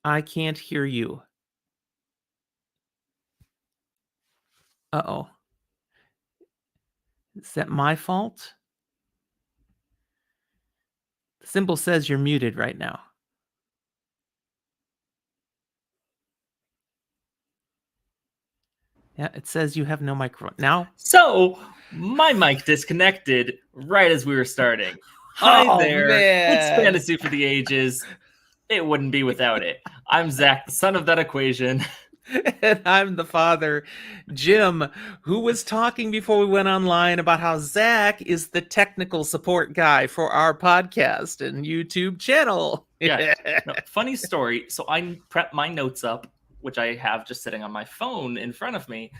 I can't hear you. Uh-oh. Is that my fault? The symbol says you're muted right now. Yeah, it says you have no microphone. Now? So, my mic disconnected right as we were starting. Hi there. Man. It's Fantasy for the Ages. It wouldn't be without it. I'm Zach, the son of that equation. And I'm the father, Jim, who was talking before we went online about how Zach is the technical support guy for our podcast and YouTube channel. Yeah. No, funny story. So I prepped my notes up, which I have just sitting on my phone in front of me.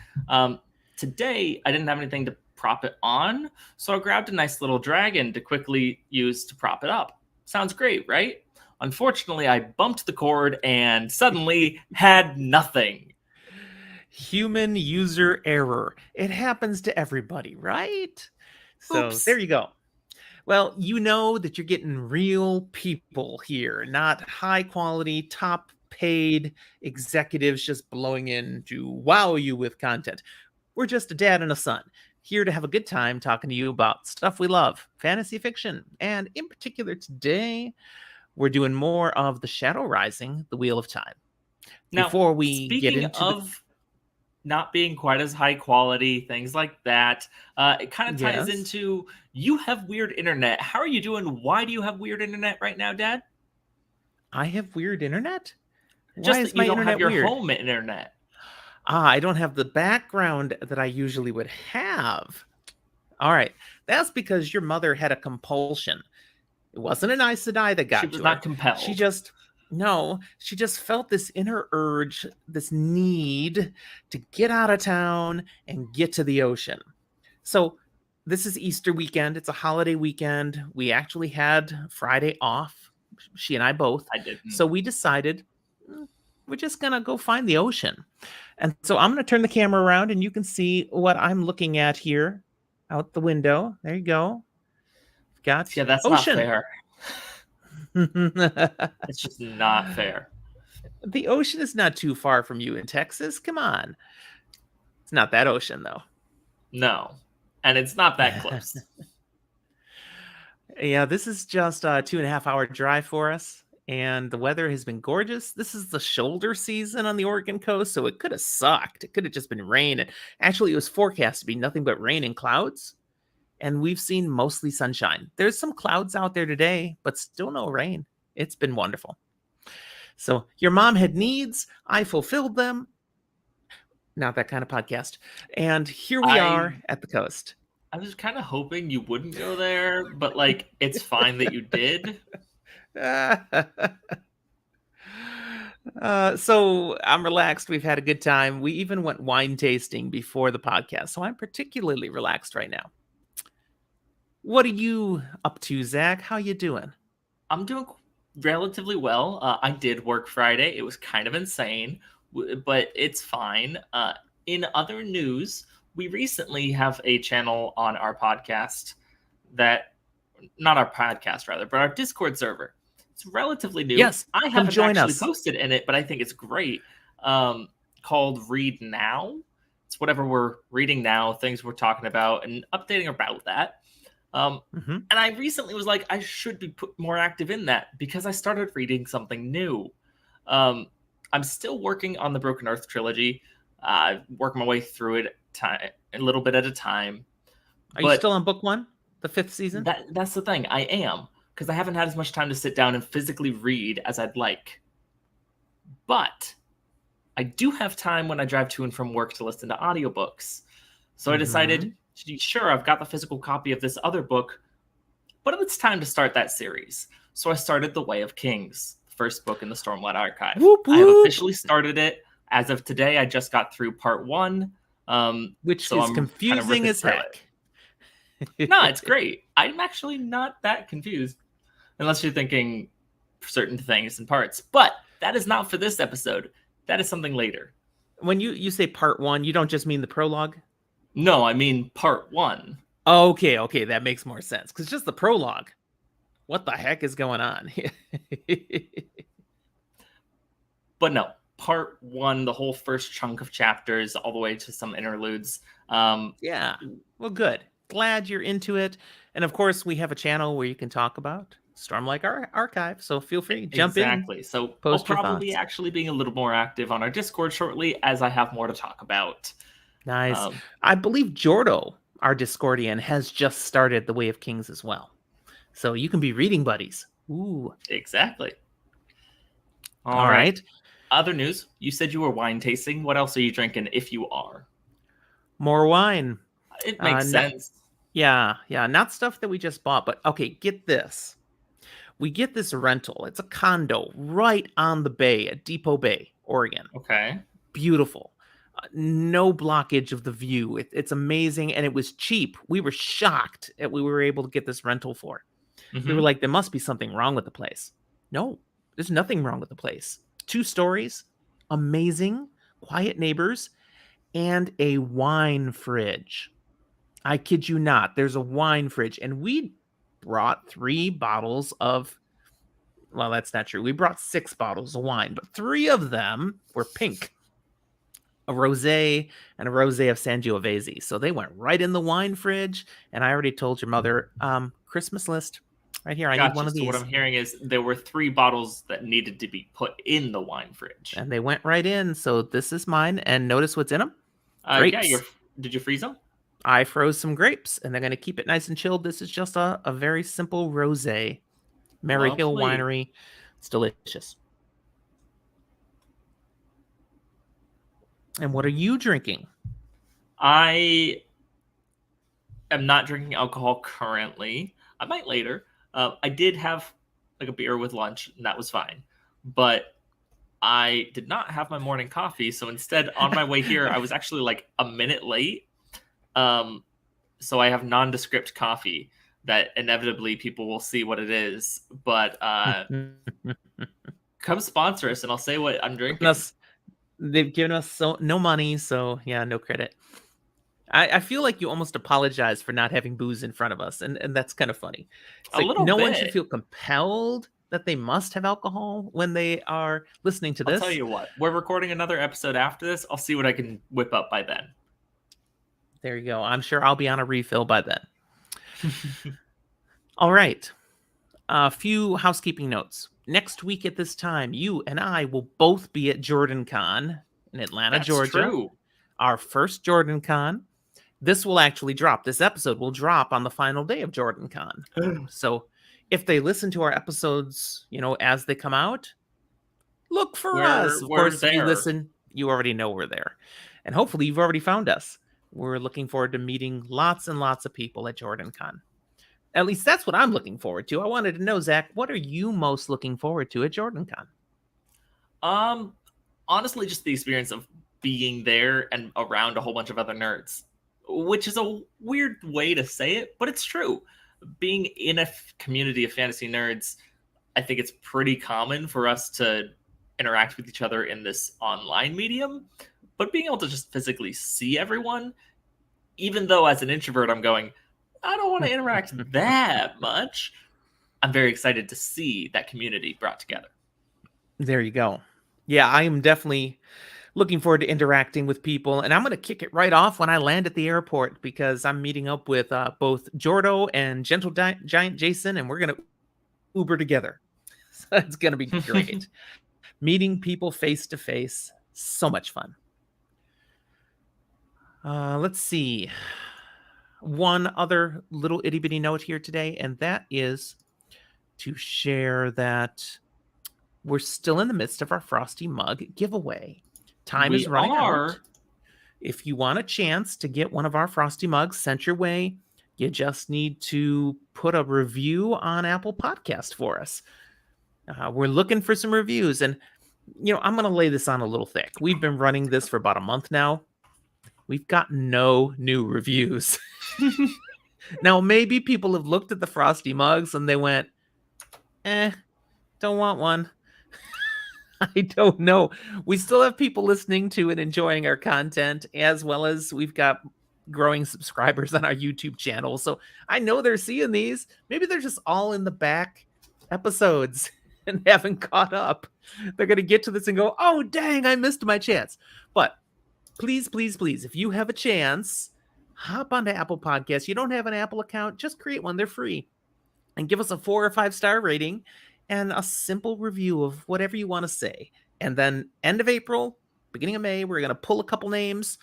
Today, I didn't have anything to prop it on, so I grabbed a nice little dragon to quickly use to prop it up. Sounds great, right? Unfortunately, I bumped the cord and suddenly had nothing. Human user error. It happens to everybody, right? So Oops. there you go. Well, you know that you're getting real people here, not high quality, top paid executives just blowing in to wow you with content. We're just a dad and a son, here to have a good time talking to you about stuff we love, fantasy fiction, and in particular today, we're doing more of The Shadow Rising, The Wheel of Time. Now, Before we get speaking into of not being quite as high quality, things like that, it kind of ties Yes. into you have weird internet. How are you doing? Why do you have weird internet right now, Dad? I have weird internet? Why Just is that you my don't have internet your weird? home internet. I don't have the background that I usually would have. All right. That's because your mother had a compulsion. It wasn't an Aes Sedai that got She was to not her. compelled. She just felt this inner urge, this need to get out of town and get to the ocean. So this is Easter weekend. It's a holiday weekend. We actually had Friday off, she and I both. I didn't. So we decided we're just going to go find the ocean. And so I'm going to turn the camera around and you can see what I'm looking at here out the window. There you go. Got Yeah, that's ocean. not fair. It's just not fair. The ocean is not too far from you in Texas. Come on. It's not that ocean, though. No. And it's not that close. Yeah, this is just a 2.5 hour drive for us. And the weather has been gorgeous. This is the shoulder season on the Oregon coast, so it could have sucked. It could have just been rain. And actually, it was forecast to be nothing but rain and clouds. And we've seen mostly sunshine. There's some clouds out there today, but still no rain. It's been wonderful. So your mom had needs. I fulfilled them. Not that kind of podcast. And here we are at the coast. I was kind of hoping you wouldn't go there, but like, it's fine that you did. So I'm relaxed. We've had a good time. We even went wine tasting before the podcast. So I'm particularly relaxed right now. What are you up to, Zach? How you doing? I'm doing relatively well. I did work Friday. It was kind of insane, but it's fine. In other news, we recently have a channel on our podcast that, not our podcast rather, but our Discord server. It's relatively new. Yes, I come haven't join actually us. posted in it, but I think it's great. Called Read Now. It's whatever we're reading now, things we're talking about, and updating about that. And I recently was like, I should be more active in that because I started reading something new. I'm still working on the Broken Earth trilogy. Working my way through it a little bit at a time. Are you still on book 1, the 5th season? That's the thing. I am, because I haven't had as much time to sit down and physically read as I'd like. But I do have time when I drive to and from work to listen to audiobooks. So I decided, sure, I've got the physical copy of this other book, but it's time to start that series. So I started The Way of Kings, the first book in the Stormlight Archive. Whoop, whoop. I have officially started it. As of today, I just got through part 1. Which so is I'm confusing as heck. No, it's great. I'm actually not that confused, unless you're thinking certain things and parts. But that is not for this episode. That is something later. When you say part 1, you don't just mean the prologue? No, I mean part 1. Okay, that makes more sense. Because just the prologue. What the heck is going on? But no, part one, the whole first chunk of chapters, all the way to some interludes. Yeah. Well, good. Glad you're into it. And of course, we have a channel where you can talk about Stormlight Archive. So feel free, jump exactly. in, So I'll post your probably thoughts. actually being a little more active on our Discord shortly as I have more to talk about. Nice. I believe Jordo, our Discordian, has just started The Way of Kings as well. So you can be reading buddies. Ooh. Exactly. All right. Other news, you said you were wine tasting. What else are you drinking if you are? More wine. It makes sense. Yeah. Not stuff that we just bought, but okay, get this. We get this rental. It's a condo right on the bay at Depot Bay, Oregon. Okay. Beautiful. No blockage of the view. It's amazing, and it was cheap. We were shocked that we were able to get this rental for. We were like, there must be something wrong with the place. No, there's nothing wrong with the place. 2 stories, amazing, quiet neighbors, and a wine fridge. I kid you not. There's a wine fridge, and we brought 3 bottles of, well, that's not true. We brought 6 bottles of wine, but 3 of them were pink. A rosé and a rosé of Sangiovese. So they went right in the wine fridge, and I already told your mother, Christmas list right here. I need one of these. So what I'm hearing is there were 3 bottles that needed to be put in the wine fridge. And they went right in. So this is mine, and notice what's in them. Grapes. Yeah, did you freeze them? I froze some grapes, and they're going to keep it nice and chilled. This is just a very simple rosé. Mary Hill Winery. It's delicious. And what are you drinking? I am not drinking alcohol currently. I might later. I did have like a beer with lunch, and that was fine. But I did not have my morning coffee, so instead, on my way here, I was actually like a minute late. So I have nondescript coffee that inevitably people will see what it is. But come sponsor us, and I'll say what I'm drinking. They've given us no money, so yeah, no credit. I feel like you almost apologize for not having booze in front of us, and that's kind of funny. It's like no one should feel compelled that they must have alcohol when they are listening to this. I'll tell you what, we're recording another episode after this. I'll see what I can whip up by then. There you go. I'm sure I'll be on a refill by then. All right. A few housekeeping notes. Next week at this time, you and I will both be at Jordancon in Atlanta, Georgia. True. Our first Jordancon. This will actually drop. This episode will drop on the final day of Jordancon. So if they listen to our episodes, as they come out, look for us. Of course, if you listen, you already know we're there. And hopefully you've already found us. We're looking forward to meeting lots and lots of people at Jordancon. At least that's what I'm looking forward to. I wanted to know, Zach, what are you most looking forward to at Jordancon? Honestly, just the experience of being there and around a whole bunch of other nerds, which is a weird way to say it, but it's true. Being in a community of fantasy nerds, I think it's pretty common for us to interact with each other in this online medium, but being able to just physically see everyone, even though as an introvert, I'm going, I don't want to interact that much. I'm very excited to see that community brought together. There you go. Yeah, I am definitely looking forward to interacting with people, and I'm going to kick it right off when I land at the airport because I'm meeting up with both Jordo and Gentle Giant Jason, and we're going to Uber together. So it's going to be great. Meeting people face to face, so much fun. Let's see. One other little itty bitty note here today, and that is to share that we're still in the midst of our Frosty Mug giveaway. Time is running out. If you want a chance to get one of our Frosty Mugs sent your way, you just need to put a review on Apple Podcast for us. We're looking for some reviews, and I'm going to lay this on a little thick. We've been running this for about a month now. We've got no new reviews. Now, maybe people have looked at the Frosty Mugs and they went, don't want one. I don't know. We still have people listening to and enjoying our content, as well as we've got growing subscribers on our YouTube channel. So I know they're seeing these. Maybe they're just all in the back episodes and haven't caught up. They're going to get to this and go, oh, dang, I missed my chance. But please, please, please, if you have a chance, hop onto Apple Podcasts. You don't have an Apple account, just create one. They're free. And give us a 4 or 5 star rating and a simple review of whatever you want to say. And then end of April, beginning of May, we're going to pull a couple names,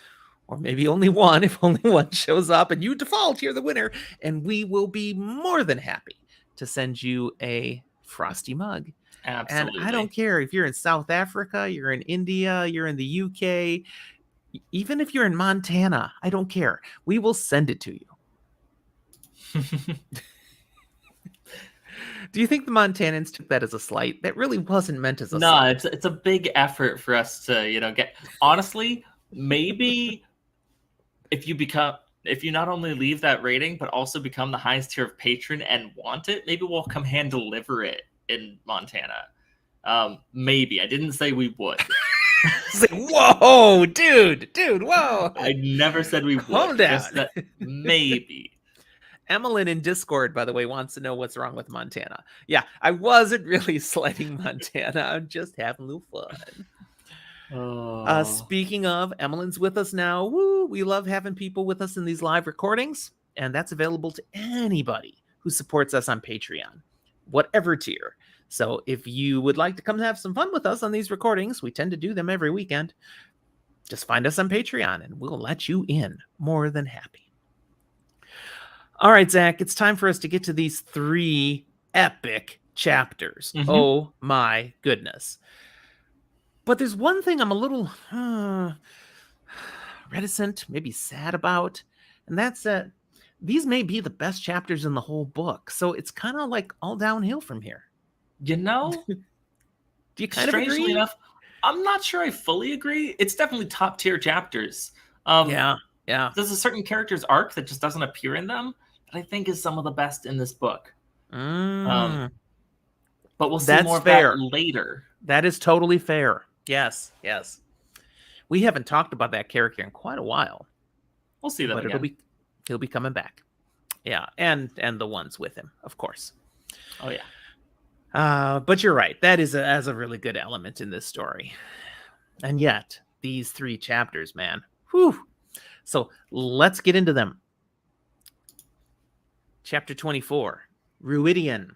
or maybe only one if only one shows up, and you default, you're the winner. And we will be more than happy to send you a frosty mug. Absolutely. And I don't care if you're in South Africa, you're in India, you're in the UK, even if you're in Montana, I don't care. We will send it to you. Do you think the Montanans took that as a slight? That really wasn't meant as a slight. No, it's a big effort for us to, get. Honestly, maybe if you not only leave that rating, but also become the highest tier of patron and want it, maybe we'll come hand deliver it in Montana. Maybe. I didn't say we would. Like, whoa, dude, whoa. I never said we would. Calm down. Just that maybe. Emmeline in Discord, by the way, wants to know what's wrong with Montana. Yeah, I wasn't really slighting Montana. I'm just having a little fun. Speaking of, Emmeline's with us now. Woo! We love having people with us in these live recordings, and that's available to anybody who supports us on Patreon, whatever tier. So if you would like to come have some fun with us on these recordings, we tend to do them every weekend. Just find us on Patreon, and we'll let you in. More than happy. All right, Zach, it's time for us to get to these 3 epic chapters. Mm-hmm. Oh, my goodness. But there's one thing I'm a little reticent, maybe sad about, and that's that these may be the best chapters in the whole book. So it's kind of like all downhill from here. Do you kind of agree? Strangely enough, I'm not sure I fully agree. It's definitely top tier chapters. Yeah. There's a certain character's arc that just doesn't appear in them that I think is some of the best in this book. But we'll see more of that later. That is totally fair. Yes. We haven't talked about that character in quite a while. We'll see that again. He'll be coming back. Yeah, and the ones with him, of course. Oh yeah. But you're right. That is a really good element in this story. And yet, these 3 chapters, man. Whew. So let's get into them. Chapter 24, Ruidion.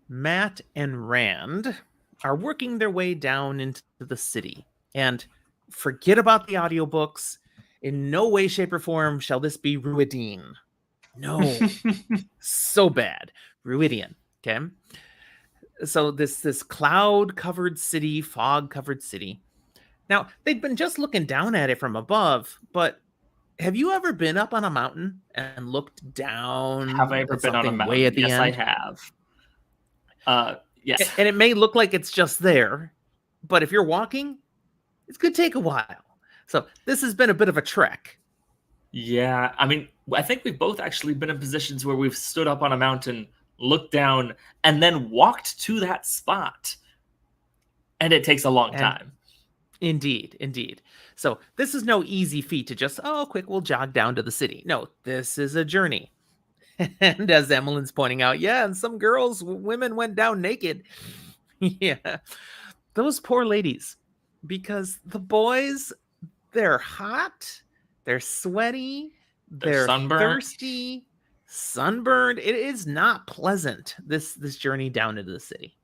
Matt and Rand are working their way down into the city. And forget about the audiobooks. In no way, shape, or form shall this be Rhuidean. No. So bad. Ruidion. Okay. So this cloud-covered city, fog-covered city. Now, they'd been just looking down at it from above, but have you ever been up on a mountain and looked down? Have I ever been on a mountain? Way at the end? I have. Yes. And it may look like it's just there, but if you're walking, it's going to take a while. So this has been a bit of a trek. Yeah. I mean, I think we've both actually been in positions where we've stood up on a mountain, looked down, and then walked to that spot. And it takes a long time. Indeed. So this is no easy feat to just, quick, we'll jog down to the city. No, this is a journey. And as Emmeline's pointing out, and some women went down naked. Yeah. Those poor ladies. Because the boys, they're hot, they're sweaty, they're thirsty, sunburned. It is not pleasant, this journey down into the city.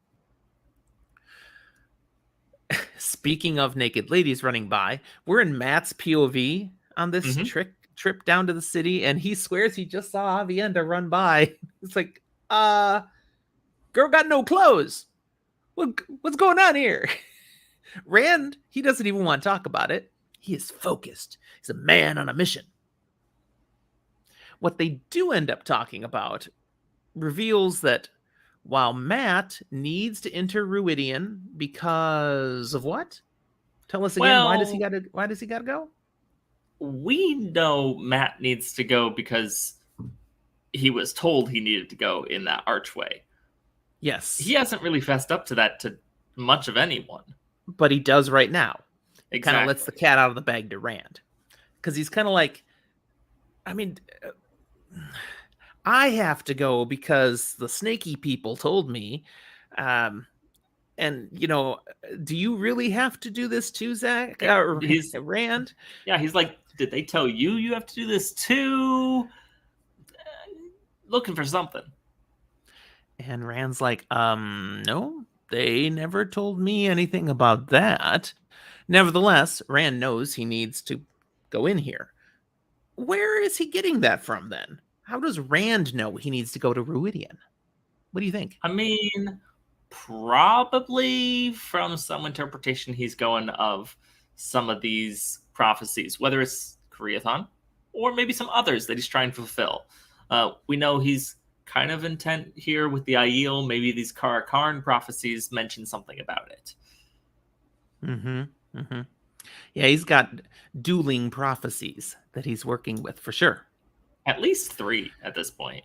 Speaking of naked ladies running by, we're in Matt's POV on this trip down to the city, and he swears he just saw Avienda run by. It's like, girl got no clothes. What's going on here? Rand, he doesn't even want to talk about it. He is focused. He's a man on a mission. What they do end up talking about reveals that while Matt needs to enter Ruidion because of what? Tell us again. Why does he gotta go? We know Matt needs to go because he was told he needed to go in that archway. Yes. He hasn't really fessed up to that to much of anyone. But he does right now. Exactly. Kind of lets the cat out of the bag to Rand. Because he's kind of like, I have to go because the snaky people told me. And, do you really have to do this too, Zach? He's Rand? Yeah, he's like, did they tell you have to do this too? Looking for something. And Rand's like, no, they never told me anything about that. Nevertheless, Rand knows he needs to go in here. Where is he getting that from then? How does Rand know he needs to go to Ruidion? What do you think? I mean, probably from some interpretation he's going of some of these prophecies, whether it's Koreathon or maybe some others that he's trying to fulfill. We know he's kind of intent here with the Aiel. Maybe these Karakarn prophecies mention something about it. Yeah, he's got dueling prophecies that he's working with for sure. At least 3 at this point.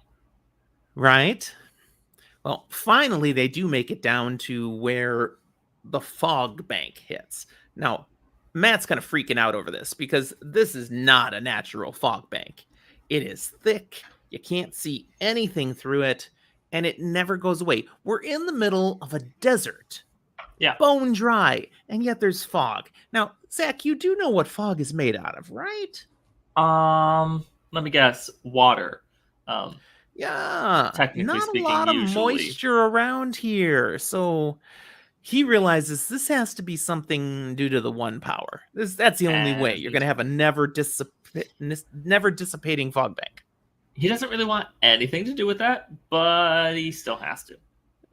Right? Well, finally, they do make it down to where the fog bank hits. Now, Matt's kind of freaking out over this because this is not a natural fog bank. It is thick. You can't see anything through it, and it never goes away. We're in the middle of a desert. Yeah. Bone dry, and yet there's fog. Now, Zach, you do know what fog is made out of, right? Let me guess. Water. Yeah, technically not speaking, a lot of usually. moisture around here. So he realizes this has to be something due to the one power. That's the only way. You're going to have a never dissipating fog bank. He doesn't really want anything to do with that, but he still has to.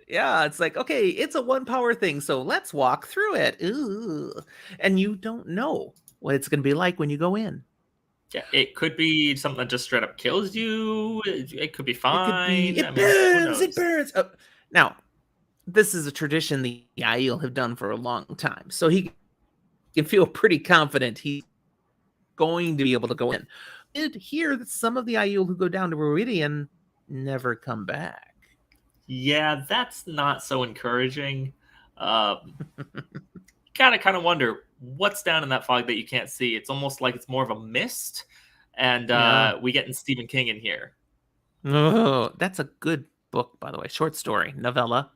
Yeah, it's like, okay, it's a one power thing, so let's walk through it. Ooh. And you don't know what it's going to be like when you go in. Yeah, it could be something that just straight up kills you. It could be fine. It burns. It burns. Now, this is a tradition the Aiel have done for a long time, so he can feel pretty confident he's going to be able to go in. I did hear that some of the Aiel who go down to Ruidion never come back. Yeah, that's not so encouraging. Gotta kind of wonder what's down in that fog that you can't see. It's almost like it's more of a mist, and we getting Stephen King in here. Oh, that's a good book, by the way. Short story, novella.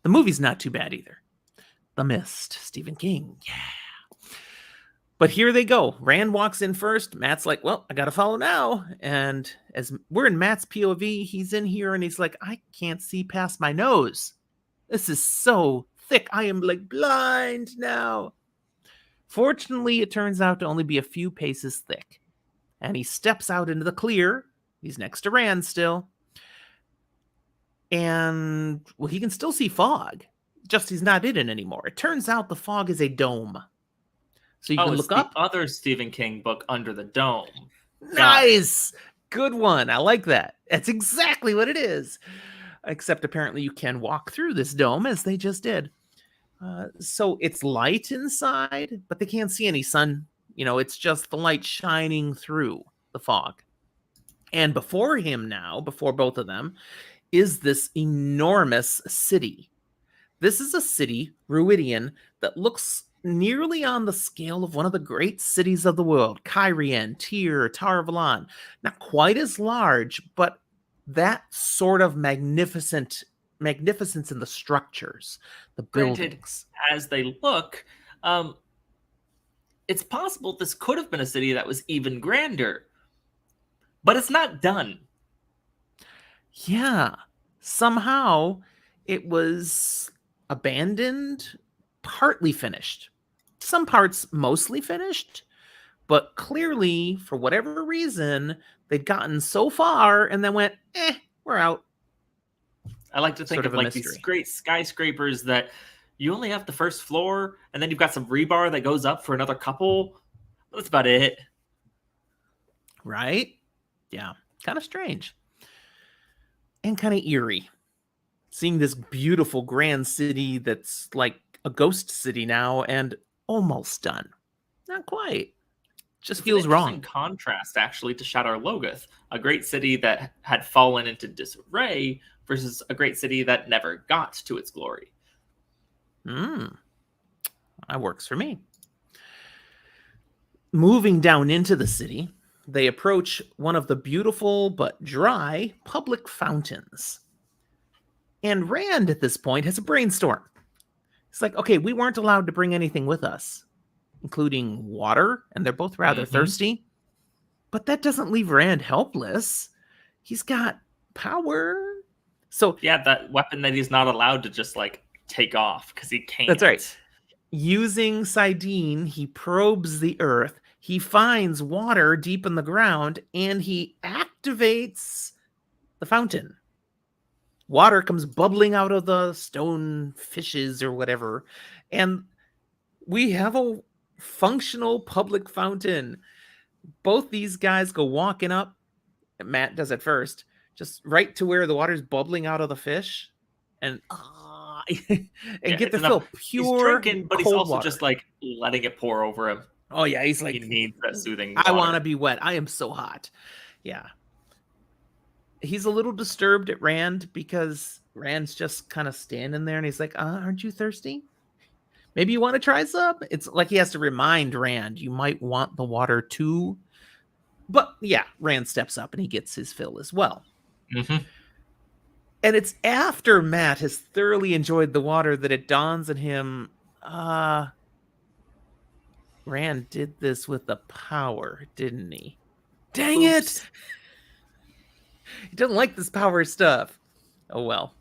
The movie's not too bad either. The Mist, Stephen King. Yeah. But here they go. Rand walks in first. Matt's like, well, I got to follow now. And as we're in Matt's POV, he's in here and he's like, I can't see past my nose. This is so thick. I am like blind now. Fortunately, it turns out to only be a few paces thick. And he steps out into the clear. He's next to Rand still. And, well, he can still see fog. Just he's not in it anymore. It turns out the fog is a dome. So you can look up. The other Stephen King book, Under the Dome. Nice! Good one. I like that. That's exactly what it is. Except apparently you can walk through this dome as they just did. So it's light inside, but they can't see any sun. It's just the light shining through the fog. And before him now, before both of them, is this enormous city. This is a city, Rhuidean, that looks nearly on the scale of one of the great cities of the world, Cairhien, Tyr, Tar Valon. Not quite as large, but that sort of magnificence in the structures, the buildings. Granted, as they look, it's possible this could have been a city that was even grander, but it's not done. Yeah, somehow it was abandoned, partly finished. Some parts mostly finished, but clearly, for whatever reason, they'd gotten so far and then went, we're out. I like to think of like these great skyscrapers that you only have the first floor, and then you've got some rebar that goes up for another couple. That's about it. Right? Yeah. Kind of strange. And kind of eerie. Seeing this beautiful grand city that's like a ghost city now and almost done. Not quite. Just feels wrong. Contrast, actually, to Shadar Logoth, a great city that had fallen into disarray versus a great city that never got to its glory. That works for me. Moving down into the city, they approach one of the beautiful but dry public fountains. And Rand, at this point, has a brainstorm. It's like, okay, we weren't allowed to bring anything with us, including water, and they're both rather thirsty. But that doesn't leave Rand helpless. He's got power. So yeah, that weapon that he's not allowed to just like take off because he can't. That's right. Using Sidene, he probes the earth. He finds water deep in the ground, and he activates the fountain. Water comes bubbling out of the stone fishes or whatever, and we have a functional public fountain. Both these guys go walking up. Matt does it first, just right to where the water's bubbling out of the fish, and get to feel pure. He's drinking, but he's also water. Just like letting it pour over him. Oh yeah, he's like, he needs that soothing water. I want to be wet. I am so hot. Yeah. He's a little disturbed at Rand because Rand's just kind of standing there, and he's like, aren't you thirsty? Maybe you want to try some? It's like he has to remind Rand, you might want the water too. But yeah, Rand steps up and he gets his fill as well. Mm-hmm. And it's after Matt has thoroughly enjoyed the water that it dawns on him, Rand did this with the power, didn't he? Dang it! He doesn't like this power stuff. Oh, well.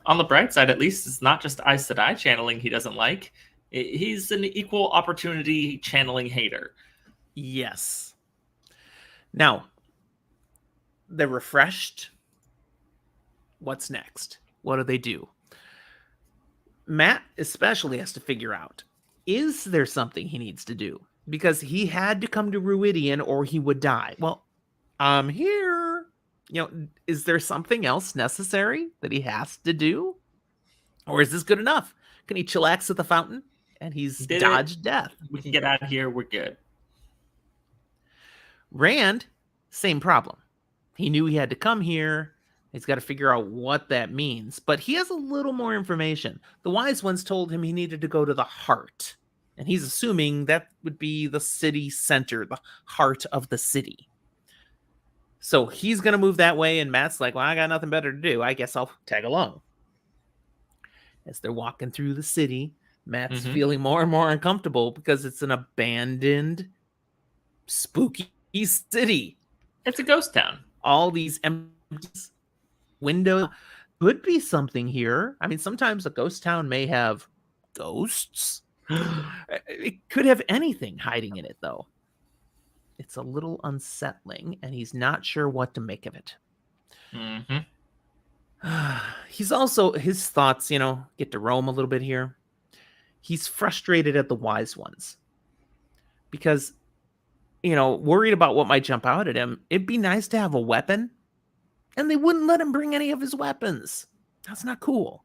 On the bright side, at least, it's not just Aes Sedai channeling he doesn't like. He's an equal opportunity channeling hater. Yes. Now, they're refreshed. What's next? What do they do? Matt especially has to figure out, is there something he needs to do? Because he had to come to Ruidian or he would die. Well, I'm here. Is there something else necessary that he has to do? Or is this good enough? Can he chillax at the fountain? And he's dodged death. We can get out of here. We're good. Rand, same problem. He knew he had to come here. He's got to figure out what that means. But he has a little more information. The wise ones told him he needed to go to the heart. And he's assuming that would be the city center, the heart of the city. So he's going to move that way. And Matt's like, well, I got nothing better to do. I guess I'll tag along. As they're walking through the city, Matt's feeling more and more uncomfortable because it's an abandoned, spooky city. It's a ghost town. All these empty windows. Could be something here. I mean, sometimes a ghost town may have ghosts. It could have anything hiding in it, though. It's a little unsettling, and he's not sure what to make of it. He's also, his thoughts, get to roam a little bit here. He's frustrated at the wise ones. Because, worried about what might jump out at him. It'd be nice to have a weapon. And they wouldn't let him bring any of his weapons. That's not cool.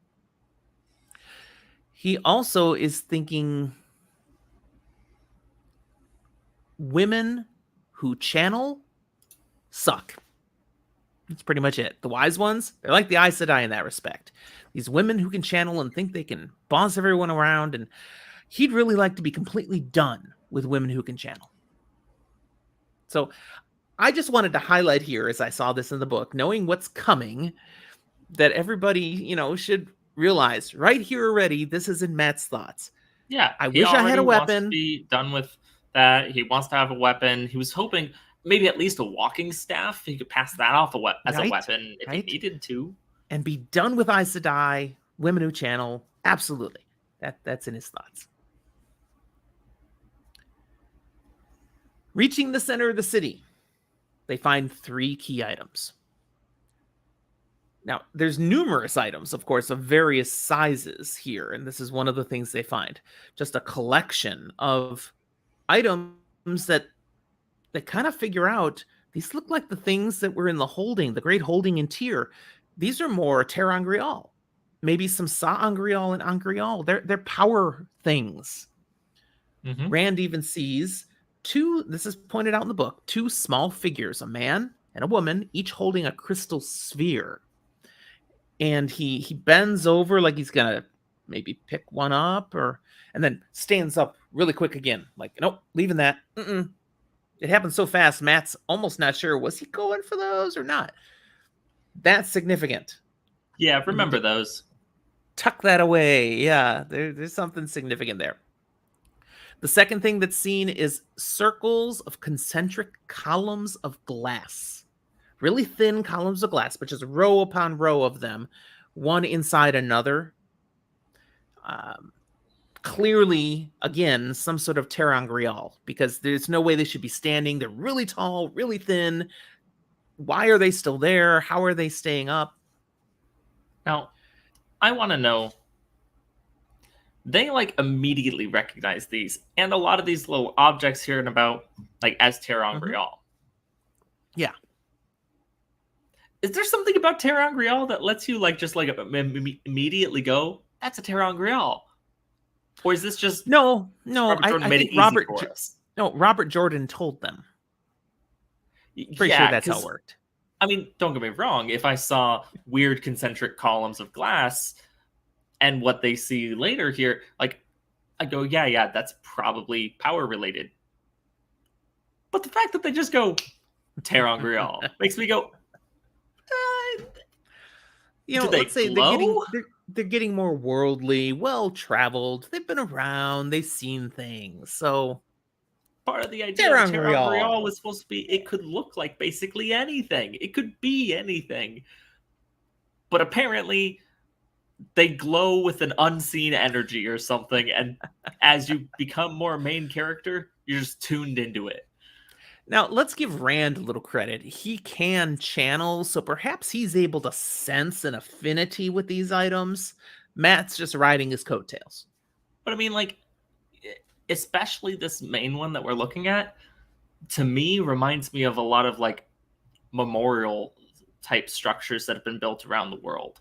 He also is thinking women who channel suck. That's pretty much it. The wise ones, they're like the Aes Sedai in that respect. These women who can channel and think they can boss everyone around, and he'd really like to be completely done with women who can channel. So I just wanted to highlight here, as I saw this in the book, knowing what's coming, that everybody, should realize right here already, this is in Matt's thoughts. Yeah. I wish I had a weapon. Wants to be done with that. He wants to have a weapon. He was hoping maybe at least a walking staff. He could pass that off as a weapon if he needed to. And be done with Aes Sedai, women who channel. Absolutely. That's in his thoughts. Reaching the center of the city, they find 3 key items. Now, there's numerous items, of course, of various sizes here, and this is one of the things they find. Just a collection of items that they kind of figure out, these look like the things that were in the Great Holding in Tyr. These are more Terangrial. Maybe some Sa'angrial and Angrial. They're power things. Rand even sees 2, this is pointed out in the book, 2 small figures, a man and a woman, each holding a crystal sphere. And he bends over like he's going to maybe pick one up, and then stands up really quick again. Like, nope, leaving that. It happened so fast, Matt's almost not sure, was he going for those or not? That's significant. Yeah, remember those. Tuck that away. Yeah, there's something significant there. The second thing that's seen is circles of concentric columns of glass. Really thin columns of glass, but just row upon row of them, one inside another. Clearly, again, some sort of ter'angreal, because there's no way they should be standing. They're really tall, really thin. Why are they still there? How are they staying up? Now, I want to know. They like immediately recognize these, and a lot of these little objects here and about, like as ter'angreal. Yeah. Is there something about ter'angreal that lets you like just like immediately go, that's a ter'angreal? Or is this just no? I think Robert Jordan told them. Pretty sure that's how it worked. I mean, don't get me wrong. If I saw weird concentric columns of glass and what they see later here, like I go, yeah, that's probably power related. But the fact that they just go ter'angreal makes me go. Let's say they're getting more worldly, well-traveled. They've been around. They've seen things. So part of the idea of ter'angreal was supposed to be it could look like basically anything. It could be anything. But apparently they glow with an unseen energy or something. And as you become more main character, you're just tuned into it. Now, let's give Rand a little credit. He can channel, so perhaps he's able to sense an affinity with these items. Matt's just riding his coattails. But I mean, like, especially this main one that we're looking at, to me, reminds me of a lot of, like, memorial type structures that have been built around the world.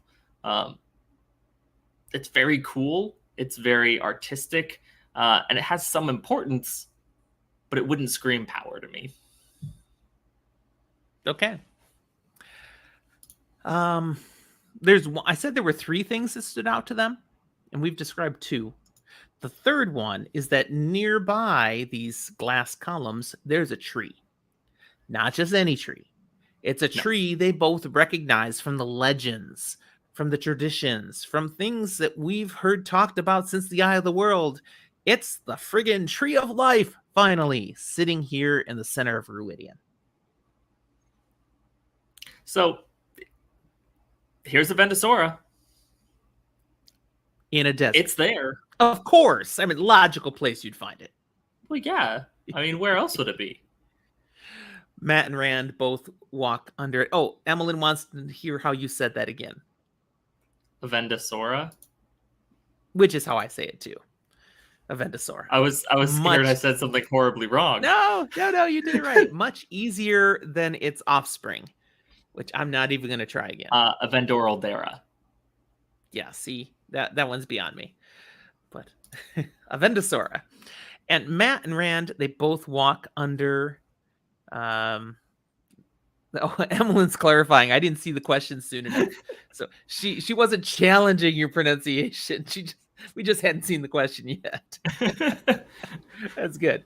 It's very cool. It's very artistic. And it has some importance, but it wouldn't scream power to me. Okay. I said there were 3 things that stood out to them, and we've described 2. The third one is that nearby these glass columns, there's a tree. Not just any tree. It's a tree they both recognize from the legends, from the traditions, from things that we've heard talked about since the Eye of the World. It's the friggin' Tree of Life, finally, sitting here in the center of Ruidion. So, here's a Vendosora. In a desert. It's there. Of course. I mean, logical place you'd find it. Well, yeah. I mean, where else would it be? Matt and Rand both walk under it. Oh, Emmeline wants to hear how you said that again. A Vendosora? Which is how I say it, too. A Vendosora. I was scared I said something horribly wrong. No, you did it right. Much easier than its offspring, which I'm not even going to try again. A Vendoraldera. Yeah, see, that one's beyond me. But a Vendosora. And Matt and Rand, they both walk under... Emmeline's clarifying. I didn't see the question soon enough. So she wasn't challenging your pronunciation. We just hadn't seen the question yet. That's good.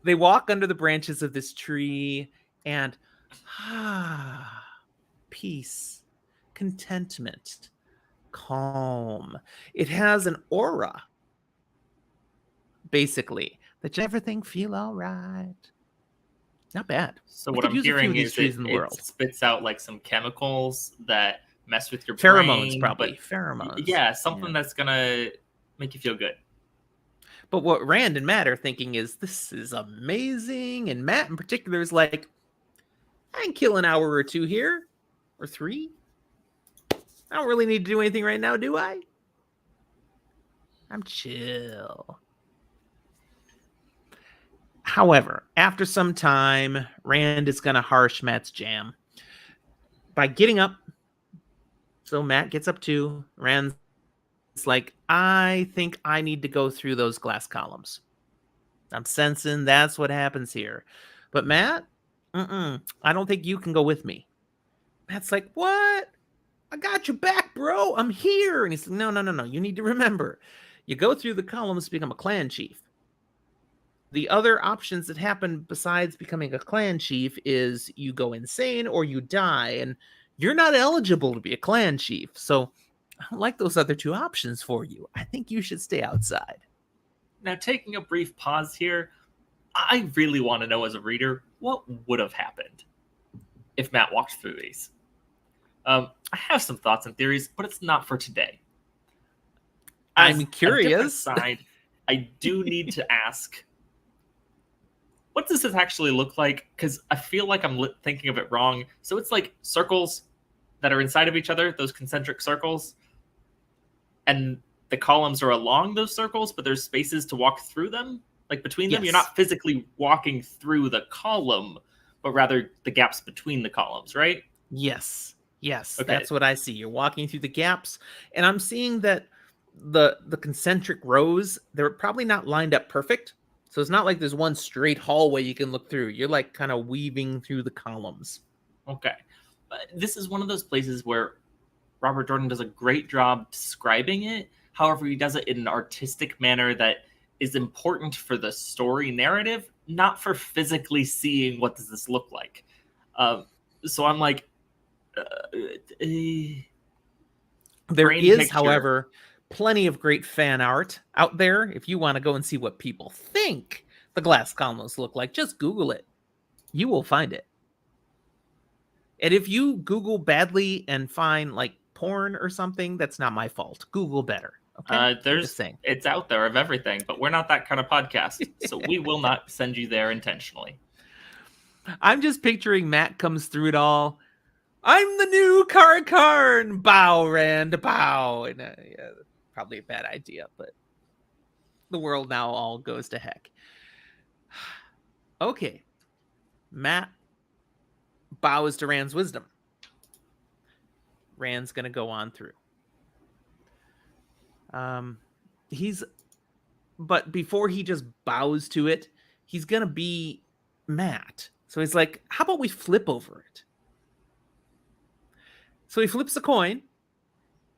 They walk under the branches of this tree and peace, contentment, calm. It has an aura, basically, that everything feel all right. Not bad. So what I'm hearing is it spits out like some chemicals that mess with your pheromones, brain, probably pheromones. Yeah, something that's gonna make you feel good. But what Rand and Matt are thinking is this is amazing, and Matt in particular is like, I can kill an hour or 2 here, or 3. I don't really need to do anything right now, do I? I'm chill. However, after some time, Rand is going to harsh Matt's jam by getting up. So Matt gets up too. Rand's like, I think I need to go through those glass columns. I'm sensing that's what happens here. But Matt, I don't think you can go with me. Matt's like, what? I got your back, bro. I'm here. And he's like, no. You need to remember, you go through the columns to become a clan chief. The other options that happen besides becoming a clan chief is you go insane or you die, and you're not eligible to be a clan chief. So I don't like those other two options for you. I think you should stay outside. Now, taking a brief pause here, I really want to know as a reader what would have happened if Matt walked through these. I have some thoughts and theories, but it's not for today. I'm curious. Side, I do need to ask, what does this actually look like? Because I feel like I'm thinking of it wrong. So it's like circles that are inside of each other, those concentric circles, and the columns are along those circles, but there's spaces to walk through them, like between them. You're not physically walking through the column, but rather the gaps between the columns, right? Yes. Okay. That's what I see. You're walking through the gaps, and I'm seeing that the concentric rows, they're probably not lined up perfect. So it's not like there's one straight hallway you can look through. You're like kind of weaving through the columns. Okay. This is one of those places where Robert Jordan does a great job describing it. However, he does it in an artistic manner that is important for the story narrative, not for physically seeing what does this look like. So I'm like, there is, however, plenty of great fan art out there. If you want to go and see what people think the glass columns look like, just Google it. You will find it. And if you Google badly and find like porn or something, that's not my fault. Google better. Okay. It's out there of everything, but we're not that kind of podcast. So we will not send you there intentionally. I'm just picturing Matt comes through it all. I'm the new Karn, bow, Rand, bow. And yeah, probably a bad idea, but the world now all goes to heck. Okay. Matt bows to Rand's wisdom. Rand's going to go on through. But before he just bows to it, he's going to be Matt. So he's like, how about we flip over it? So he flips a coin.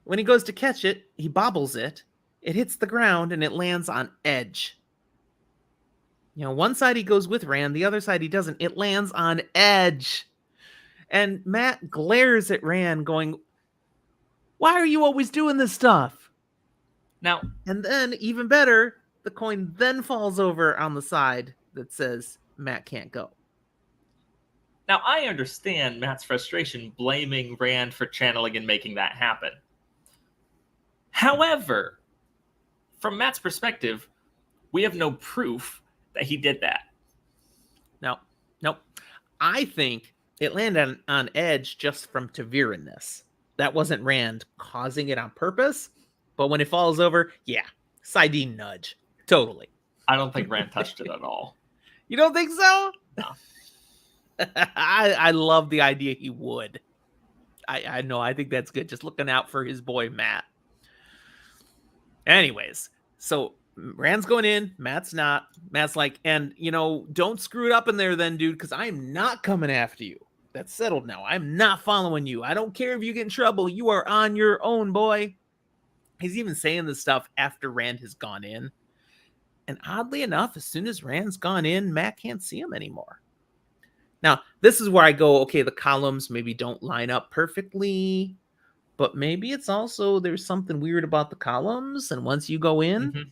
When he goes to catch it, he bobbles it. It hits the ground and it lands on edge. One side he goes with Rand, the other side he doesn't. It lands on edge. And Matt glares at Rand going, why are you always doing this stuff? Now, and then, even better, the coin then falls over on the side that says Matt can't go. Now, I understand Matt's frustration blaming Rand for channeling and making that happen. However, from Matt's perspective, we have no proof that he did that. Nope. I think it landed on edge just from Taviran-ness. That wasn't Rand causing it on purpose, but when it falls over, yeah, Sidene nudge. Totally. I don't think Rand touched it at all. You don't think so? No. I love the idea he would. I know. I think that's good. Just looking out for his boy, Matt. Anyways, so Rand's going in. Matt's not. Matt's like, and, don't screw it up in there then, dude, because I'm not coming after you. That's settled now. I'm not following you. I don't care if you get in trouble. You are on your own, boy. He's even saying this stuff after Rand has gone in. And oddly enough, as soon as Rand's gone in, Matt can't see him anymore. Now, this is where I go, okay, the columns maybe don't line up perfectly, but maybe it's also there's something weird about the columns, and once you go in,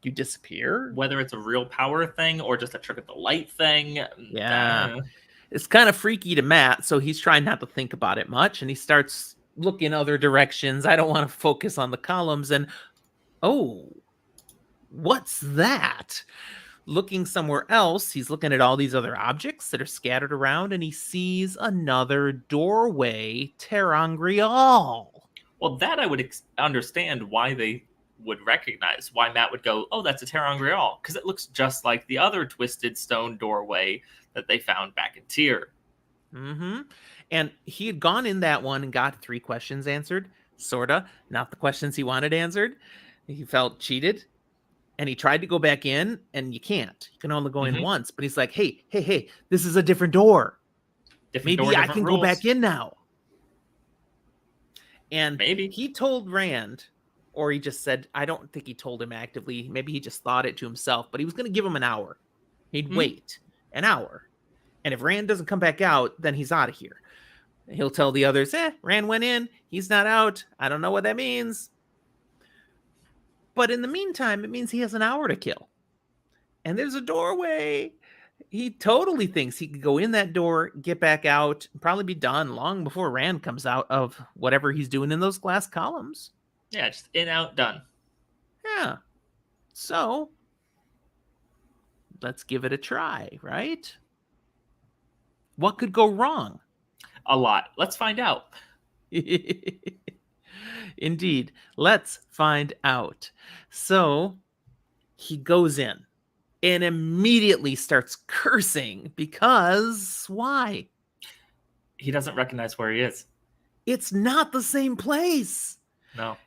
you disappear. Whether it's a real power thing or just a trick of the light thing. Yeah. It's kind of freaky to Matt, so he's trying not to think about it much, and he starts looking other directions. I don't want to focus on the columns, and oh, what's that? Looking somewhere else, he's looking at all these other objects that are scattered around, and he sees another doorway, ter'angreal. Well, that I would understand why they would recognize, why Matt would go, oh, that's a ter'angreal, because it looks just like the other twisted stone doorway that they found back in Tyr. And he had gone in that one and got 3 questions answered, sorta, not the questions he wanted answered. He felt cheated. And he tried to go back in, and you can't. You can only go in once. But he's like, hey, this is a different door. Maybe I can go back in now. And maybe he told Rand, or he just said, I don't think he told him actively. Maybe he just thought it to himself. But he was going to give him an hour. He'd wait an hour. And if Rand doesn't come back out, then he's out of here. He'll tell the others, Rand went in. He's not out. I don't know what that means. But in the meantime, it means he has an hour to kill. And there's a doorway. He totally thinks he could go in that door, get back out, and probably be done long before Rand comes out of whatever he's doing in those glass columns. Yeah, just in, out, done. Yeah. So, let's give it a try, right? What could go wrong? A lot. Let's find out. Indeed. Let's find out. So, he goes in and immediately starts cursing because why? He doesn't recognize where he is. It's not the same place. No.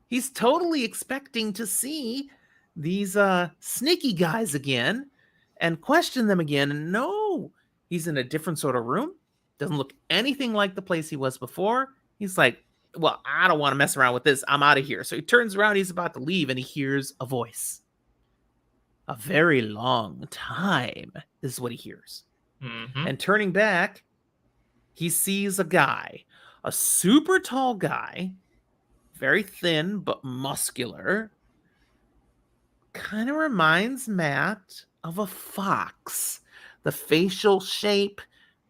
He's totally expecting to see these sneaky guys again and question them again. And no, he's in a different sort of room. Doesn't look anything like the place he was before. He's like, well, I don't want to mess around with this. I'm out of here. So he turns around. He's about to leave and he hears a voice. A very long time. This is what he hears. Mm-hmm. And turning back, he sees a guy, a super tall guy, very thin but muscular. Kind of reminds Matt of a fox. The facial shape,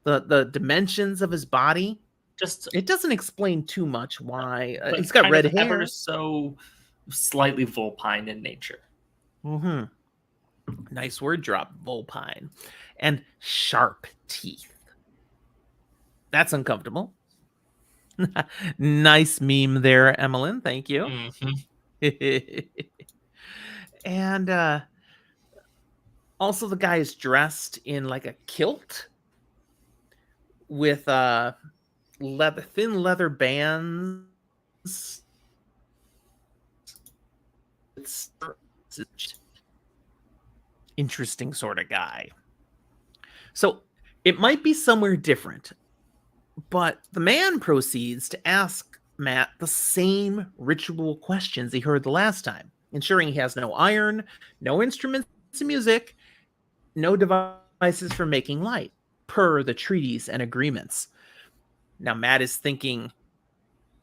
the dimensions of his body. Just it doesn't explain too much why. He's got red hair. Ever so slightly vulpine in nature. Mm-hmm. Nice word drop, vulpine. And sharp teeth. That's uncomfortable. Nice meme there, Emmeline. Thank you. Mm-hmm. And also the guy is dressed in like a kilt with thin leather bands. It's interesting sort of guy. So it might be somewhere different, but the man proceeds to ask Matt the same ritual questions he heard the last time, ensuring he has no iron, no instruments of music, no devices for making light, per the treaties and agreements. Now, Matt is thinking,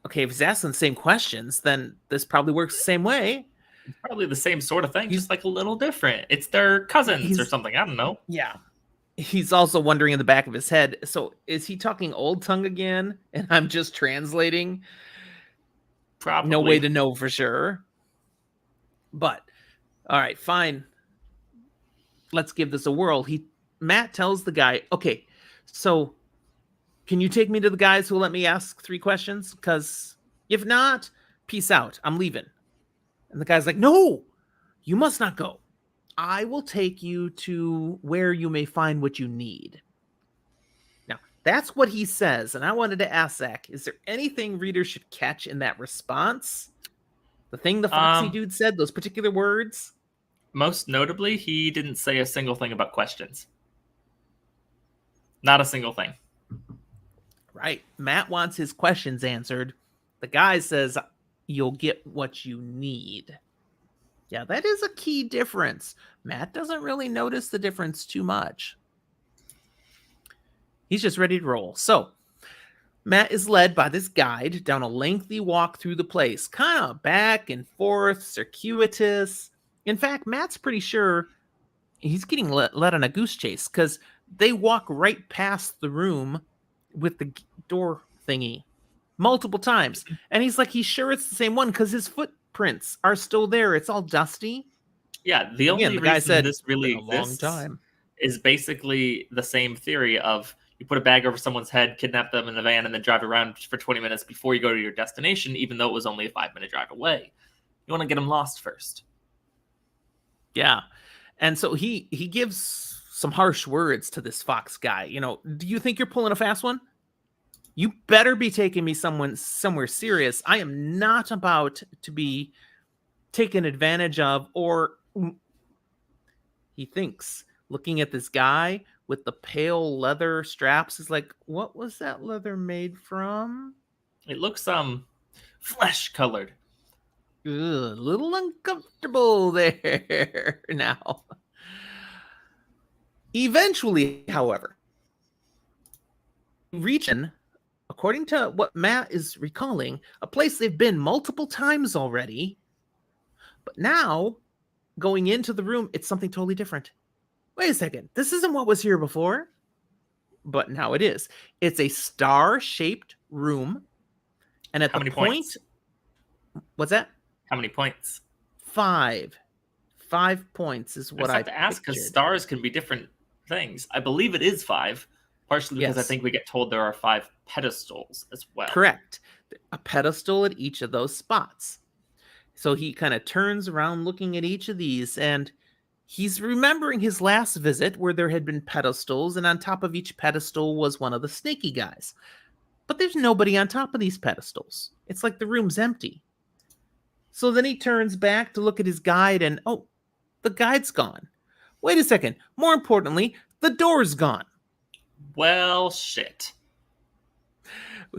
okay, if he's asking the same questions, then this probably works the same way. It's probably the same sort of thing, just like a little different. It's their cousins or something. I don't know. Yeah. He's also wondering in the back of his head, so is he talking Old Tongue again? And I'm just translating? Probably. No way to know for sure. But, all right, fine. Let's give this a whirl. Matt tells the guy, okay, so can you take me to the guys who will let me ask 3 questions? Because if not, peace out. I'm leaving. And the guy's like, no, you must not go. I will take you to where you may find what you need. Now, that's what he says. And I wanted to ask Zach, is there anything readers should catch in that response? The thing the Foxy dude said, those particular words? Most notably, he didn't say a single thing about questions. Not a single thing. Right. Matt wants his questions answered. The guy says, you'll get what you need. Yeah, that is a key difference. Matt doesn't really notice the difference too much. He's just ready to roll. So, Matt is led by this guide down a lengthy walk through the place, kind of back and forth, circuitous. In fact, Matt's pretty sure he's getting led on a goose chase because they walk right past the room with the door thingy multiple times. And he's like, he's sure it's the same one because his footprints are still there. It's all dusty. Yeah, the only the guy reason said this really exists is basically the same theory of you put a bag over someone's head, kidnap them in the van, and then drive around for 20 minutes before you go to your destination, even though it was only a 5-minute drive away. You want to get them lost first. Yeah. And so he gives some harsh words to this Fox guy. You know, do you think you're pulling a fast one? You better be taking me somewhere serious. I am not about to be taken advantage of, or he thinks, looking at this guy with the pale leather straps, is like, what was that leather made from? It looks flesh colored. A little uncomfortable there now. Eventually, however, reaching according to what Matt is recalling, a place they've been multiple times already. But now, going into the room, it's something totally different. Wait a second. This isn't what was here before. But now it is. It's a star-shaped room. And at How the many point... points? What's that? How many points? 5. 5 points is what I have to ask because stars can be different things. I believe it is 5, partially because I think we get told there are 5 pedestals as well. Correct. A pedestal at each of those spots. So he kind of turns around looking at each of these, and he's remembering his last visit where there had been pedestals, and on top of each pedestal was one of the snaky guys. But there's nobody on top of these pedestals. It's like the room's empty. So then he turns back to look at his guide, and oh, the guide's gone. Wait a second. More importantly, the door's gone. Well, shit.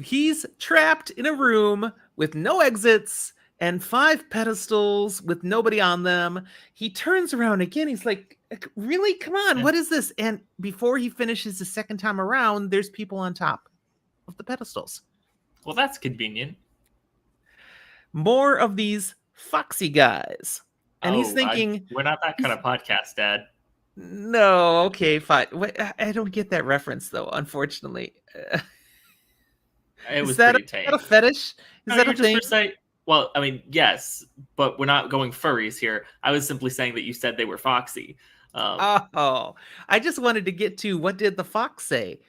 He's trapped in a room with no exits and 5 pedestals with nobody on them. He turns around again. He's like, really? Come on. What is this? And before he finishes the second time around, there's people on top of the pedestals. Well, that's convenient. More of these foxy guys. And he's thinking... we're not that kind of podcast, Dad. No, okay, fine. Wait, I don't get that reference, though, unfortunately. It was pretty tame. Is that a fetish? Is that a thing? Well, I mean, yes, but we're not going furries here. I was simply saying that you said they were foxy. I just wanted to get to what did the fox say?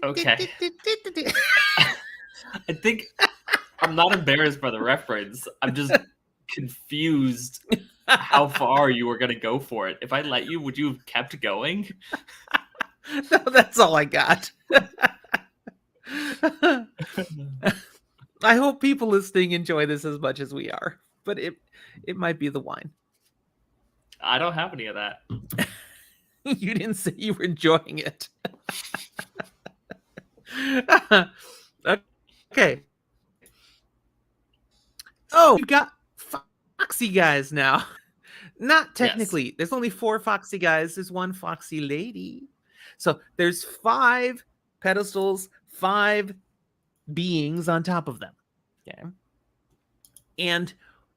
Okay. I think I'm not embarrassed by the reference. I'm just confused how far you were going to go for it. If I let you, would you have kept going? No, that's all I got. I hope people listening enjoy this as much as we are, but it might be the wine. I don't have any of that. You didn't say you were enjoying it. Okay. Oh, you got foxy guys now. Not technically. Yes. There's only 4 foxy guys. There's 1 foxy lady. So there's 5 pedestals, 5 beings on top of them. Okay. And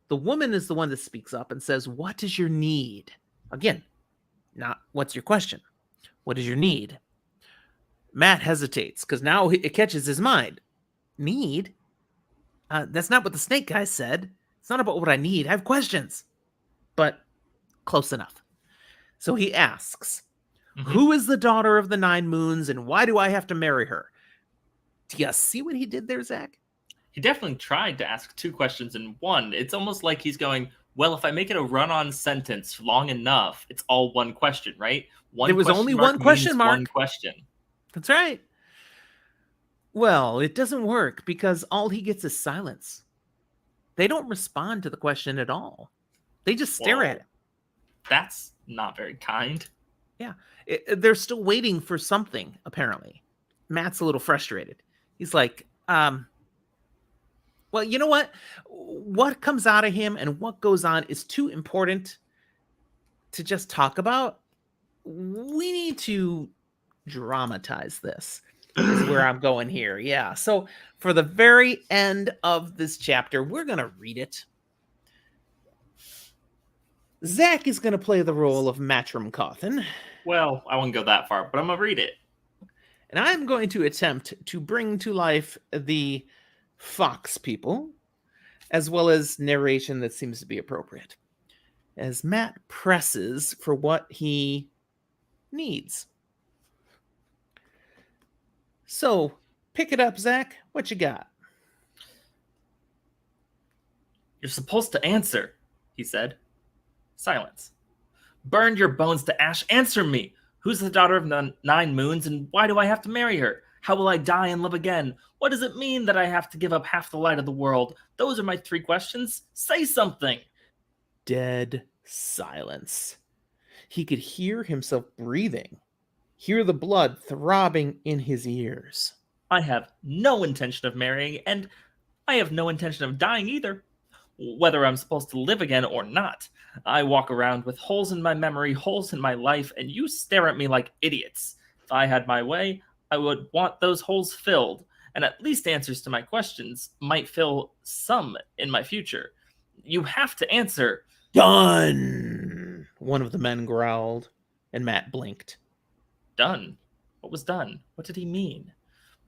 the woman is the one that speaks up and says, "What is your need?" Again, not what's your question. What is your need? Matt hesitates because now it catches his mind. Need? That's not what the snake guy said. It's not about what I need. I have questions. But close enough. So he asks, who is the daughter of the 9 moons and why do I have to marry her? Do you see what he did there, Zach? He definitely tried to ask 2 questions in one. It's almost like he's going, well, if I make it a run-on sentence long enough, it's all one question, right? There was only one question mark. One question. That's right. Well, it doesn't work because all he gets is silence. They don't respond to the question at all. They just stare at him. That's not very kind. Yeah. They're still waiting for something, apparently. Matt's a little frustrated. He's like, well, you know what? What comes out of him and what goes on is too important to just talk about. We need to dramatize this. Is where I'm going here. Yeah. So for the very end of this chapter, we're going to read it. Zach is going to play the role of Matrim Cawthon. Well, I won't go that far, but I'm going to read it. And I'm going to attempt to bring to life the fox people, as well as narration that seems to be appropriate, as Matt presses for what he needs. So, pick it up, Zach. What you got? You're supposed to answer, he said. Silence. Burned your bones to ash. Answer me. Who's the daughter of the 9 moons, and why do I have to marry her? How will I die and live again? What does it mean that I have to give up half the light of the world? Those are my 3 questions. Say something. Dead silence. He could hear himself breathing. Hear the blood throbbing in his ears. I have no intention of marrying, and I have no intention of dying either. Whether I'm supposed to live again or not. I walk around with holes in my memory, holes in my life, and you stare at me like idiots. If I had my way, I would want those holes filled, and at least answers to my questions might fill some in my future. You have to answer. Done, one of the men growled, and Matt blinked. Done? What was done? What did he mean?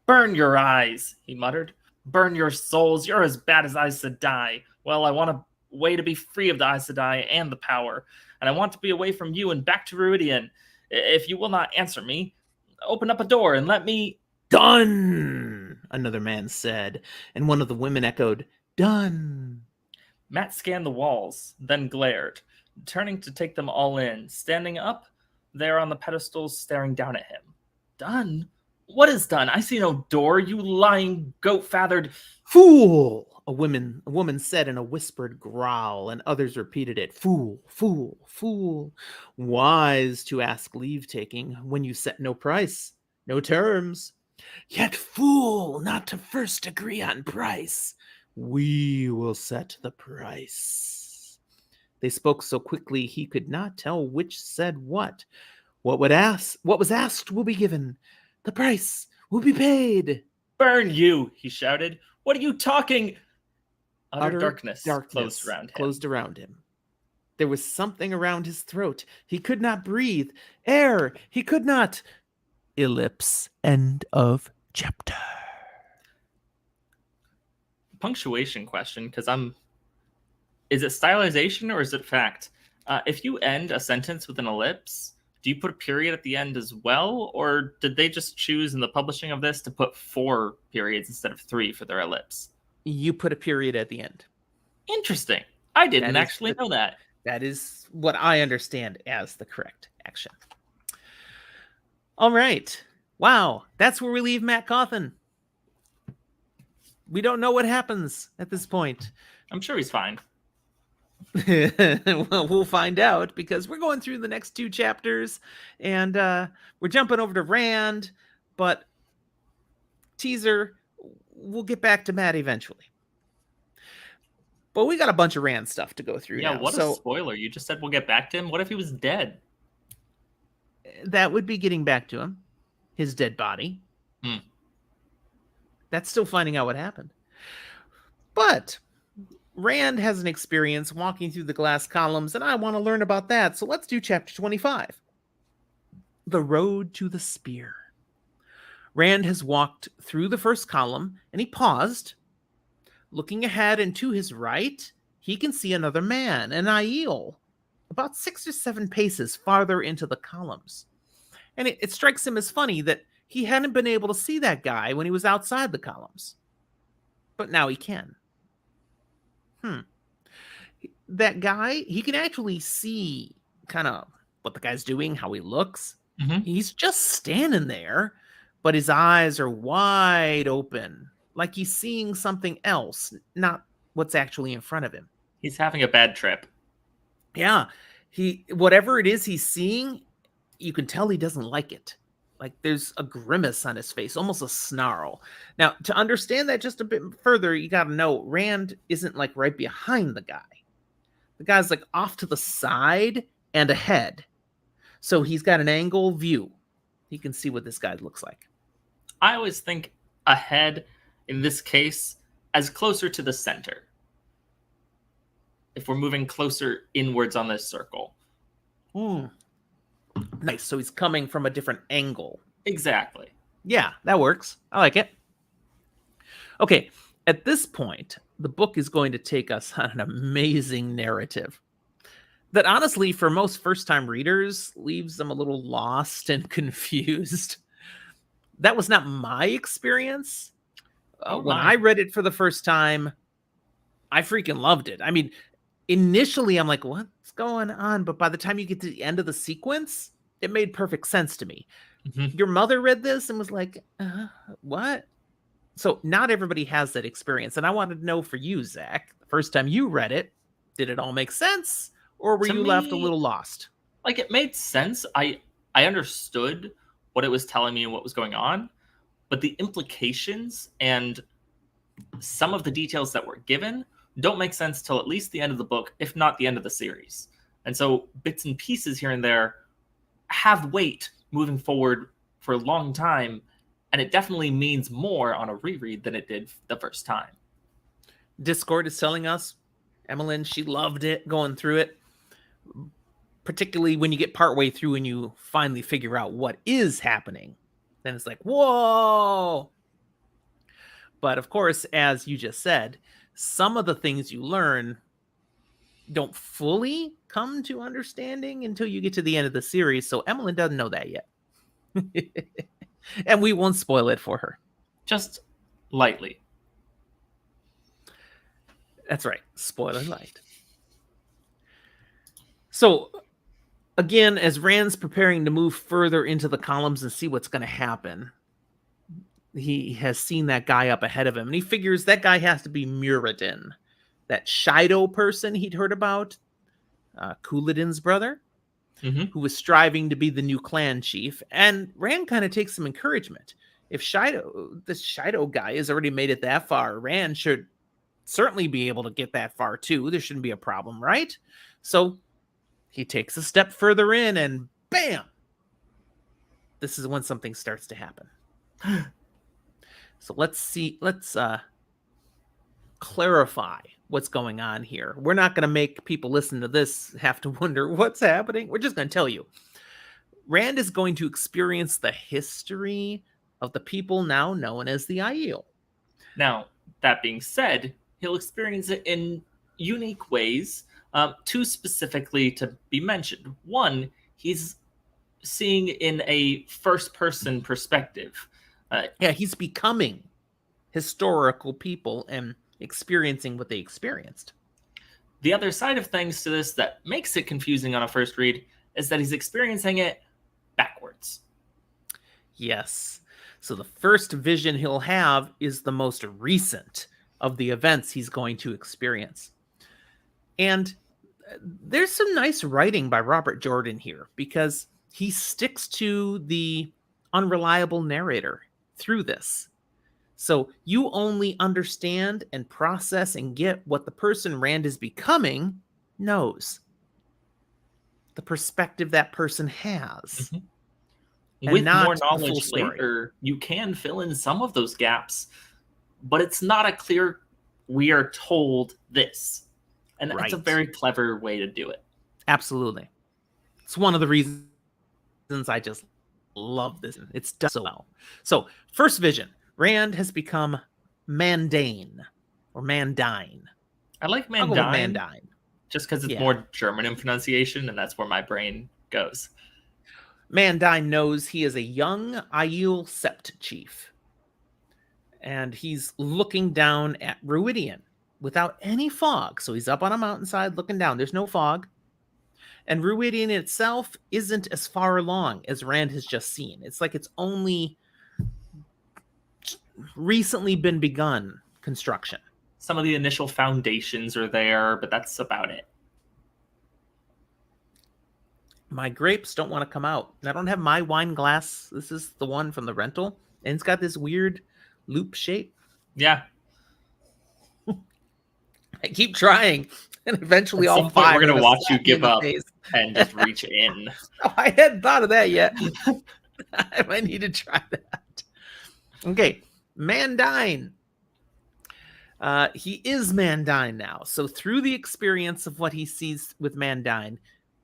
Burn your eyes, he muttered. Burn your souls. You're as bad as Aes Sedai. Well, I want a way to be free of the Aes Sedai and the power, and I want to be away from you and back to Ruidion. If you will not answer me, open up a door and let me... Done, another man said, and one of the women echoed, Done. Matt scanned the walls, then glared, turning to take them all in, standing up there on the pedestals, staring down at him. Done? What is done? I see no door, you lying goat-fathered... Fool! A woman said in a whispered growl, and others repeated it. Fool, fool, fool. Wise to ask leave-taking when you set no price, no terms. Yet fool not to first agree on price. We will set the price. They spoke so quickly he could not tell which said what. What was asked will be given. The price will be paid. Burn you, he shouted. What are you talking? Utter darkness closed around him. There was something around his throat. He could not breathe. Air. He could not. Ellipse. End of chapter. Punctuation question, because is it stylization or is it fact? If you end a sentence with an ellipse, do you put a period at the end as well, or did they just choose in the publishing of this to put 4 periods instead of 3 for their ellipse? You put a period at the end. Interesting. I didn't actually know that. That is what I understand as the correct action. All right. Wow. That's where we leave Matt Cawthon. We don't know what happens at this point. I'm sure he's fine. Well, we'll find out, because we're going through the next 2 chapters, and we're jumping over to Rand, but teaser, we'll get back to Matt eventually. But we got a bunch of Rand stuff to go through. Yeah, now. What a spoiler. You just said we'll get back to him. What if he was dead? That would be getting back to him. His dead body. That's still finding out what happened. But Rand has an experience walking through the glass columns, and I want to learn about that. So let's do chapter 25. The Road to the Spear. Rand has walked through the first column, and he paused. Looking ahead and to his right, he can see another man, an Aiel, about 6 or 7 paces farther into the columns. And it strikes him as funny that he hadn't been able to see that guy when he was outside the columns. But now he can. That guy, he can actually see kind of what the guy's doing, how he looks. Mm-hmm. He's just standing there, but his eyes are wide open, like he's seeing something else, not what's actually in front of him. He's having a bad trip. Yeah. Whatever it is he's seeing, you can tell he doesn't like it. Like there's a grimace on his face, almost a snarl. Now, to understand that just a bit further, you got to know Rand isn't like right behind the guy. The guy's like off to the side and ahead. So he's got an angle view. He can see what this guy looks like. I always think ahead, in this case, as closer to the center. If we're moving closer inwards on this circle. Nice. So he's coming from a different angle. Exactly. Yeah, that works. I like it. Okay. At this point, the book is going to take us on an amazing narrative that honestly, for most first-time readers, leaves them a little lost and confused. That was not my experience. When I read it for the first time, I freaking loved it. I mean, initially, I'm like, what's going on? But by the time you get to the end of the sequence, it made perfect sense to me. Mm-hmm. Your mother read this and was like, what? So not everybody has that experience. And I wanted to know for you, Zach, the first time you read it, did it all make sense? Or were you left a little lost? Like, it made sense. I understood what it was telling me and what was going on. But the implications and some of the details that were given don't make sense till at least the end of the book, if not the end of the series. And so bits and pieces here and there have weight moving forward for a long time, and it definitely means more on a reread than it did the first time. Discord is telling us, Emmeline, she loved it going through it, particularly when you get partway through and you finally figure out what is happening. Then it's like, whoa! But of course, as you just said, some of the things you learn don't fully come to understanding until you get to the end of the series. So Emmeline doesn't know that yet. And we won't spoil it for her. Just lightly. That's right. Spoiler light. So again, as Rand's preparing to move further into the columns and see what's going to happen, he has seen that guy up ahead of him, and he figures that guy has to be Muradin, that Shido person he'd heard about, Couladin's brother, who was striving to be the new clan chief. And Rand kind of takes some encouragement. If this Shido guy has already made it that far, Rand should certainly be able to get that far too. There shouldn't be a problem, right? So he takes a step further in, and bam! This is when something starts to happen. So let's clarify what's going on here. We're not going to make people listen to this have to wonder what's happening. We're just going to tell you. Rand is going to experience the history of the people now known as the Aiel. Now, that being said, he'll experience it in unique ways, two specifically to be mentioned. One, he's seeing in a first-person perspective. He's becoming historical people and experiencing what they experienced. The other side of things to this that makes it confusing on a first read is that he's experiencing it backwards. Yes. So the first vision he'll have is the most recent of the events he's going to experience. And there's some nice writing by Robert Jordan here, because he sticks to the unreliable narrator through this. So you only understand and process and get what the person Rand is becoming knows. The perspective that person has. With more knowledge later, you can fill in some of those gaps, but it's not a clear, we are told this. And that's a very clever way to do it. Absolutely. It's one of the reasons I just love this. It's done so well. So, first vision. Rand has become Mandane, or Mandine. I like Mandine. Just because it's more German in pronunciation, and that's where my brain goes. Mandine knows he is a young Aiel Sept chief. And he's looking down at Ruidion without any fog. So he's up on a mountainside looking down. There's no fog. And Ruidion itself isn't as far along as Rand has just seen. It's like it's only recently been begun construction. Some of the initial foundations are there, but that's about it. My grapes don't want to come out. I don't have my wine glass. This is the one from the rental. And it's got this weird loop shape. Yeah. I keep trying. And eventually all five. We're going to watch you give up and just reach in. Oh, I hadn't thought of that yet. I might need to try that. Okay. Mandine. He is Mandine now. So through the experience of what he sees with Mandine,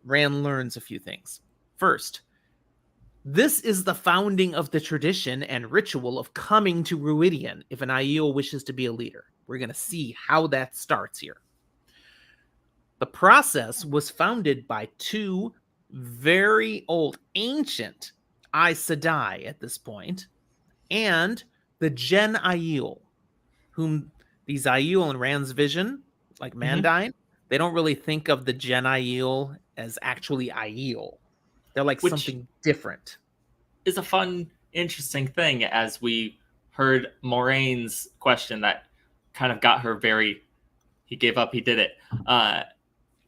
Rand learns a few things. First, this is the founding of the tradition and ritual of coming to Ruidion if an Aiel wishes to be a leader. We're going to see how that starts here. The process was founded by two very old, ancient Aes Sedai at this point, and the Gen Aiel, whom these Aiel in Rand's vision, like Mandine, they don't really think of the Gen Aiel as actually Aiel. They're like something different. Is a fun, interesting thing, as we heard Moraine's question that kind of got her very, he gave up, he did it.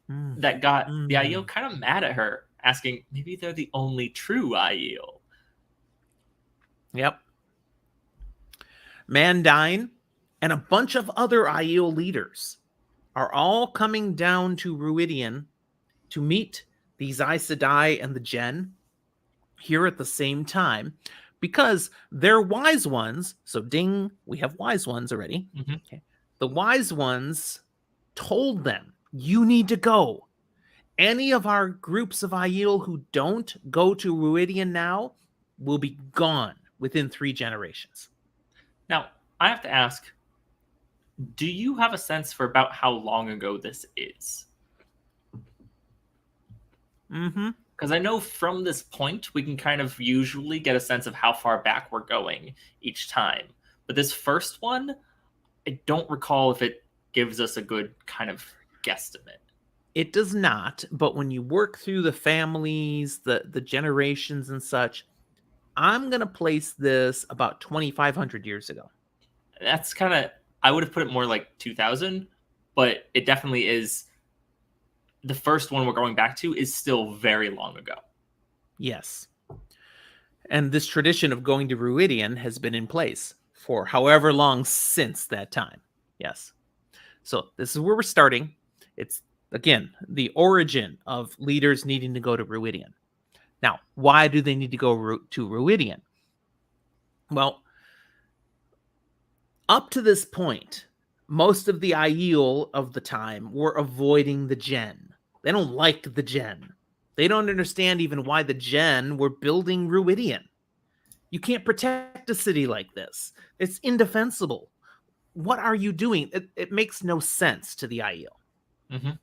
That got the Aiel kind of mad at her, asking, maybe they're the only true Aiel. Yep. Mandine and a bunch of other Aiel leaders are all coming down to Ruidion to meet these Aes Sedai and the Gen here at the same time. because they're wise ones. So ding, we have wise ones already. Okay. The wise ones told them, you need to go. Any of our groups of Aiel who don't go to Ruidian now will be gone within 3 generations. Now, I have to ask, do you have a sense for about how long ago this is? Because I know from this point, we can kind of usually get a sense of how far back we're going each time. But this first one, I don't recall if it gives us a good kind of guesstimate. It does not, but when you work through the families, the generations and such, I'm going to place this about 2,500 years ago. That's kind of, I would have put it more like 2,000, but it definitely is. The first one we're going back to is still very long ago. Yes. And this tradition of going to Ruidian has been in place for however long since that time. Yes. So this is where we're starting. It's, again, the origin of leaders needing to go to Ruidian. Now, why do they need to go to Ruidian? Well, up to this point, most of the Aiel of the time were avoiding the Gen. They don't like the Gen. They don't understand even why the Gen were building Ruidian. You can't protect a city like this. It's indefensible. What are you doing? It makes no sense to the Aiel.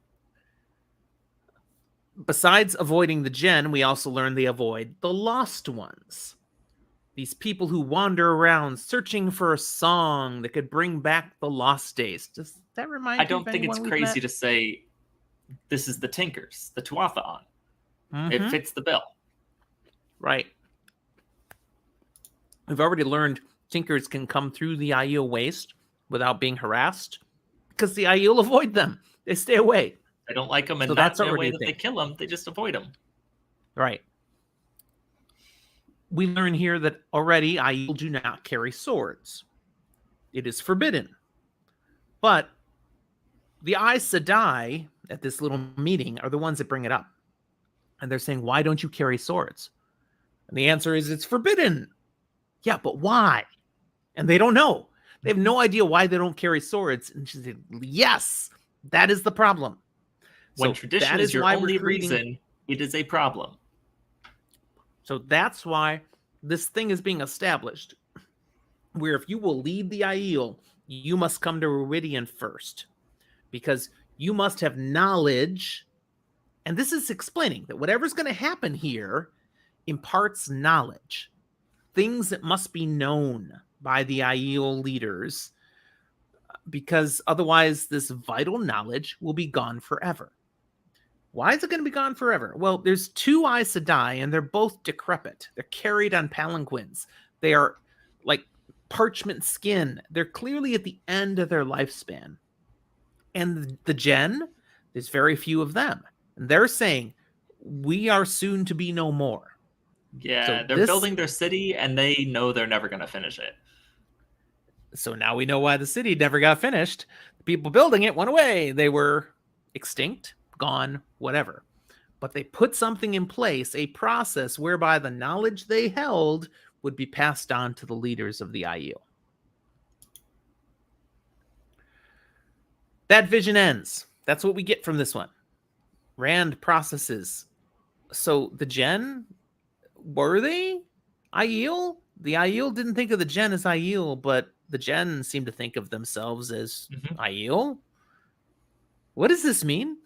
Besides avoiding the Gen, we also learn they avoid the Lost Ones. These people who wander around searching for a song that could bring back the lost days. Does that remind you? I don't think it's crazy to say this is the Tinkers, the Tuatha. It fits the bill. Right. We've already learned Tinkers can come through the Aiel waste without being harassed because the Aiel avoid them. They stay away. They don't like them, and So that's that's the way already a that thing. they kill them. They just avoid them. Right. We learn here that already Aiel do not carry swords. It is forbidden. But the Aes Sedai at this little meeting are the ones that bring it up. And they're saying, why don't you carry swords? And the answer is, it's forbidden. Yeah, but why? And they don't know. They have no idea why they don't carry swords. And she said, yes, that is the problem. When tradition is your only reason, it is a problem. So that's why this thing is being established, where if you will lead the Aiel, you must come to Ruidian first, because you must have knowledge. And this is explaining that whatever's going to happen here imparts knowledge, things that must be known by the Aiel leaders, because otherwise this vital knowledge will be gone forever. Why is it going to be gone forever? Well, there's 2 Aes Sedai, and they're both decrepit. They're carried on palanquins. They are like parchment skin. They're clearly at the end of their lifespan. And the Gen, there's very few of them. And they're saying, we are soon to be no more. Yeah, so they're building their city, and they know they're never going to finish it. So now we know why the city never got finished. The people building it went away. They were extinct, gone, whatever. But they put something in place, a process whereby the knowledge they held would be passed on to the leaders of the Aiel. That vision ends. That's what we get from this one. Rand processes. So the Gen, were they Aiel? The Aiel didn't think of the Gen as Aiel, but the Gen seemed to think of themselves as Aiel. What does this mean?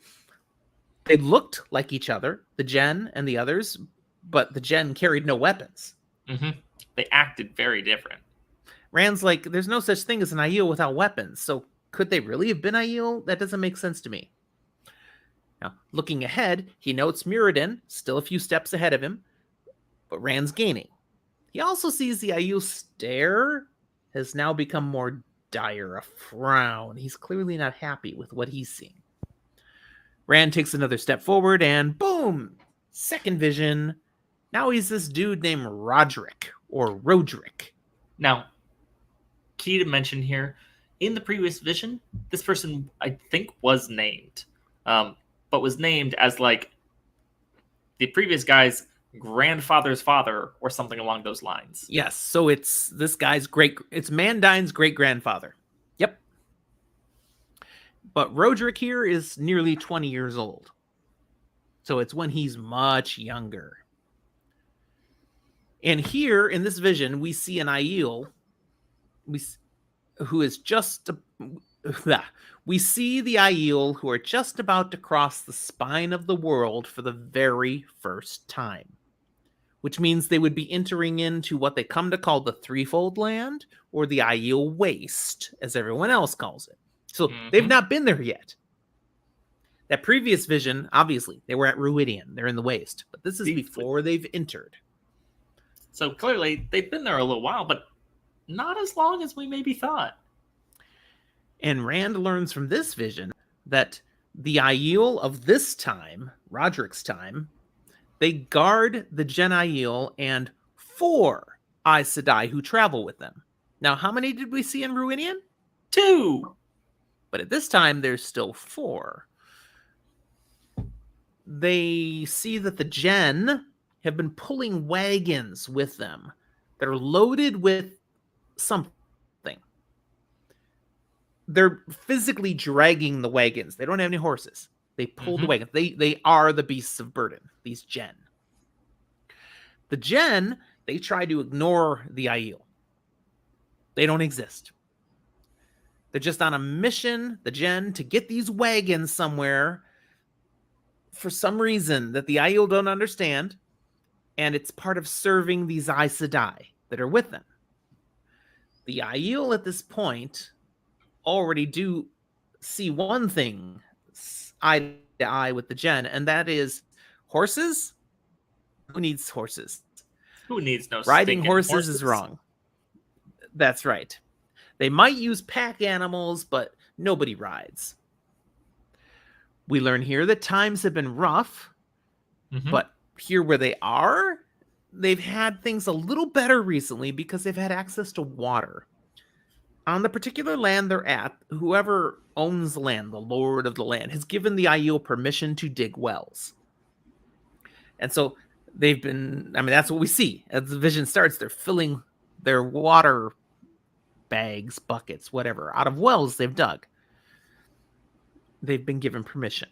They looked like each other, the Gen and the others, but the Gen carried no weapons. They acted very different. Rand's like, there's no such thing as an Aiel without weapons, so could they really have been Aiel? That doesn't make sense to me. Now, looking ahead, he notes Muradin, still a few steps ahead of him, but Rand's gaining. He also sees the Aiel stare has now become more dire, a frown. He's clearly not happy with what he's seeing. Rand takes another step forward, and boom! Second vision. Now he's this dude named Roderick, or Roderick. Now, key to mention here, in the previous vision, this person, I think, was named. But was named as, like, the previous guy's grandfather's father or something along those lines. Yes, so it's this guy's it's Mandine's great-grandfather. Yep. But Roderick here is nearly 20 years old. So it's when he's much younger. And here in this vision, we see an Aiel who is just... we see the Aiel who are just about to cross the spine of the world for the very first time. Which means they would be entering into what they come to call the Threefold Land, or the Aiel Waste, as everyone else calls it. So they've not been there yet. That previous vision, obviously, they were at Ruidian. They're in the Waste. But this is before they've entered. So clearly, they've been there a little while, but not as long as we maybe thought. And Rand learns from this vision that the Aiel of this time, Roderick's time, they guard the Gen Aiel and 4 Aes Sedai who travel with them. Now, how many did we see in Ruidian? 2! But at this time, there's still 4. They see that the Gen have been pulling wagons with them that are loaded with something. They're physically dragging the wagons. They don't have any horses. They pull the wagons. They are the beasts of burden, these Gen. The Gen, they try to ignore the Aiel. They don't exist. They're just on a mission, the Gen, to get these wagons somewhere for some reason that the Aiel don't understand, and it's part of serving these Aes Sedai that are with them. The Aiel at this point already do see one thing eye to eye with the Gen, and that is horses. Who needs horses? Who needs no riding horses is wrong. That's right. They might use pack animals, but nobody rides. We learn here that times have been rough, but here where they are, they've had things a little better recently because they've had access to water. On the particular land they're at, whoever owns the land, the lord of the land, has given the Aiel permission to dig wells. And so they've been, that's what we see. As the vision starts, they're filling their water bags, buckets, whatever, out of wells they've dug. They've been given permission.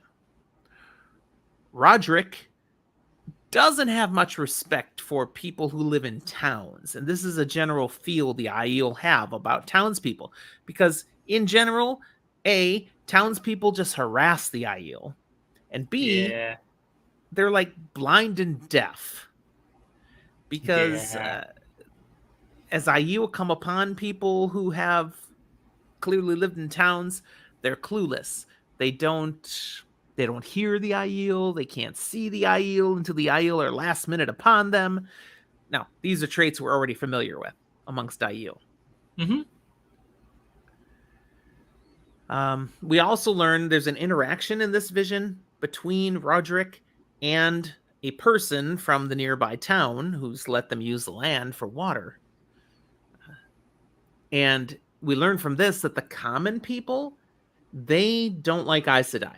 Roderick doesn't have much respect for people who live in towns. And this is a general feel the Aiel have about townspeople. Because in general, A, townspeople just harass the Aiel. And B, they're like blind and deaf. Because as Aiel come upon people who have clearly lived in towns, they're clueless. They don't hear the Aiel. They can't see the Aiel until the Aiel are last minute upon them. Now, these are traits we're already familiar with amongst Aiel. We also learn there's an interaction in this vision between Roderick and a person from the nearby town who's let them use the land for water. And we learn from this that the common people, they don't like Aes Sedai.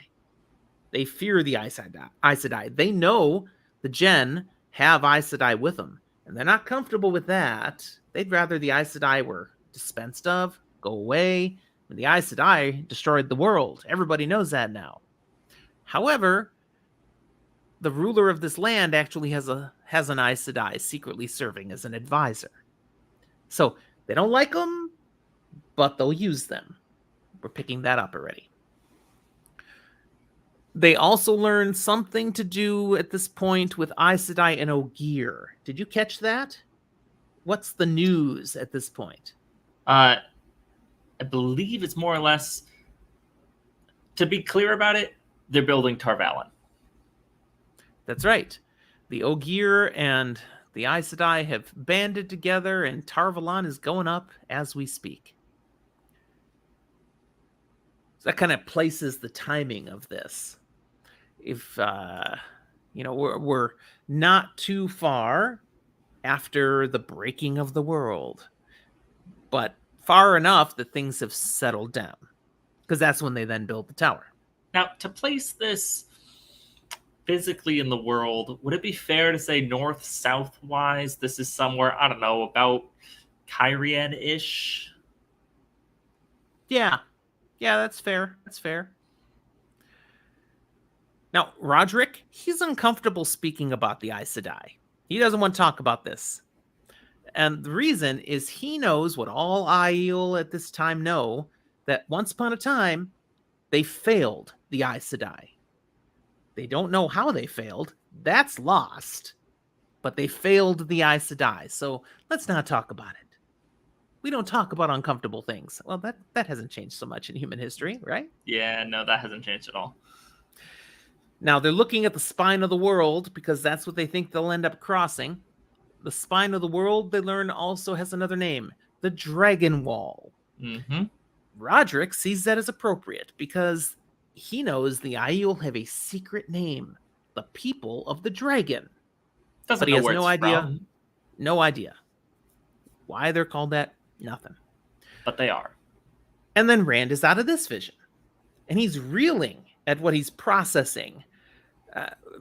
They fear the Aes Sedai. They know the Gen have Aes Sedai with them, and they're not comfortable with that. They'd rather the Aes Sedai were dispensed of, go away. The Aes Sedai destroyed the world. Everybody knows that now. However, the ruler of this land actually has an Aes Sedai secretly serving as an advisor. So they don't like them, but they'll use them. We're picking that up already. They also learn something to do at this point with Aes Sedai and Ogier. Did you catch that? What's the news at this point? I believe it's more or less, to be clear about it, they're building Tar Valon. That's right. The Ogier and the Aes Sedai have banded together, and Tar Valon is going up as we speak. So that kind of places the timing of this. If we're not too far after the breaking of the world, but far enough that things have settled down, because that's when they then build the tower. Now, to place this physically in the world, would it be fair to say north-south wise, this is somewhere, I don't know, about Kyrian-ish? Yeah. Yeah, that's fair. That's fair. Now, Roderick, he's uncomfortable speaking about the Aes Sedai. He doesn't want to talk about this. And the reason is he knows what all Aiel at this time know, that once upon a time, they failed the Aes Sedai. They don't know how they failed. That's lost. But they failed the Aes Sedai. So let's not talk about it. We don't talk about uncomfortable things. Well, that hasn't changed so much in human history, right? Yeah, no, that hasn't changed at all. Now, they're looking at the spine of the world because that's what they think they'll end up crossing. The spine of the world, they learn, also has another name, the Dragon Wall. Mm-hmm. Roderick sees that as appropriate because he knows the Aiel have a secret name, the People of the Dragon. But he has no idea. From. No idea. Why they're called that, nothing. But they are. And then Rand is out of this vision. And he's reeling at what he's processing,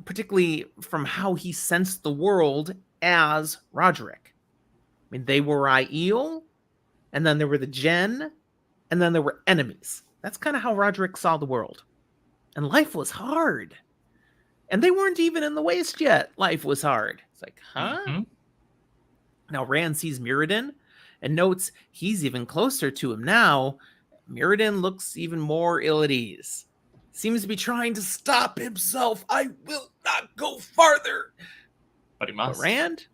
particularly from how he sensed the world as Roderick. I mean, they were Aiel, and then there were the Gen, and then there were enemies. That's kind of how Roderick saw the world. And life was hard. And they weren't even in the waste yet. Life was hard. It's like, huh? Mm-hmm. Now Rand sees Muradin and notes he's even closer to him now. Muradin looks even more ill at ease. Seems to be trying to stop himself. I will not go farther. But he must. But Rand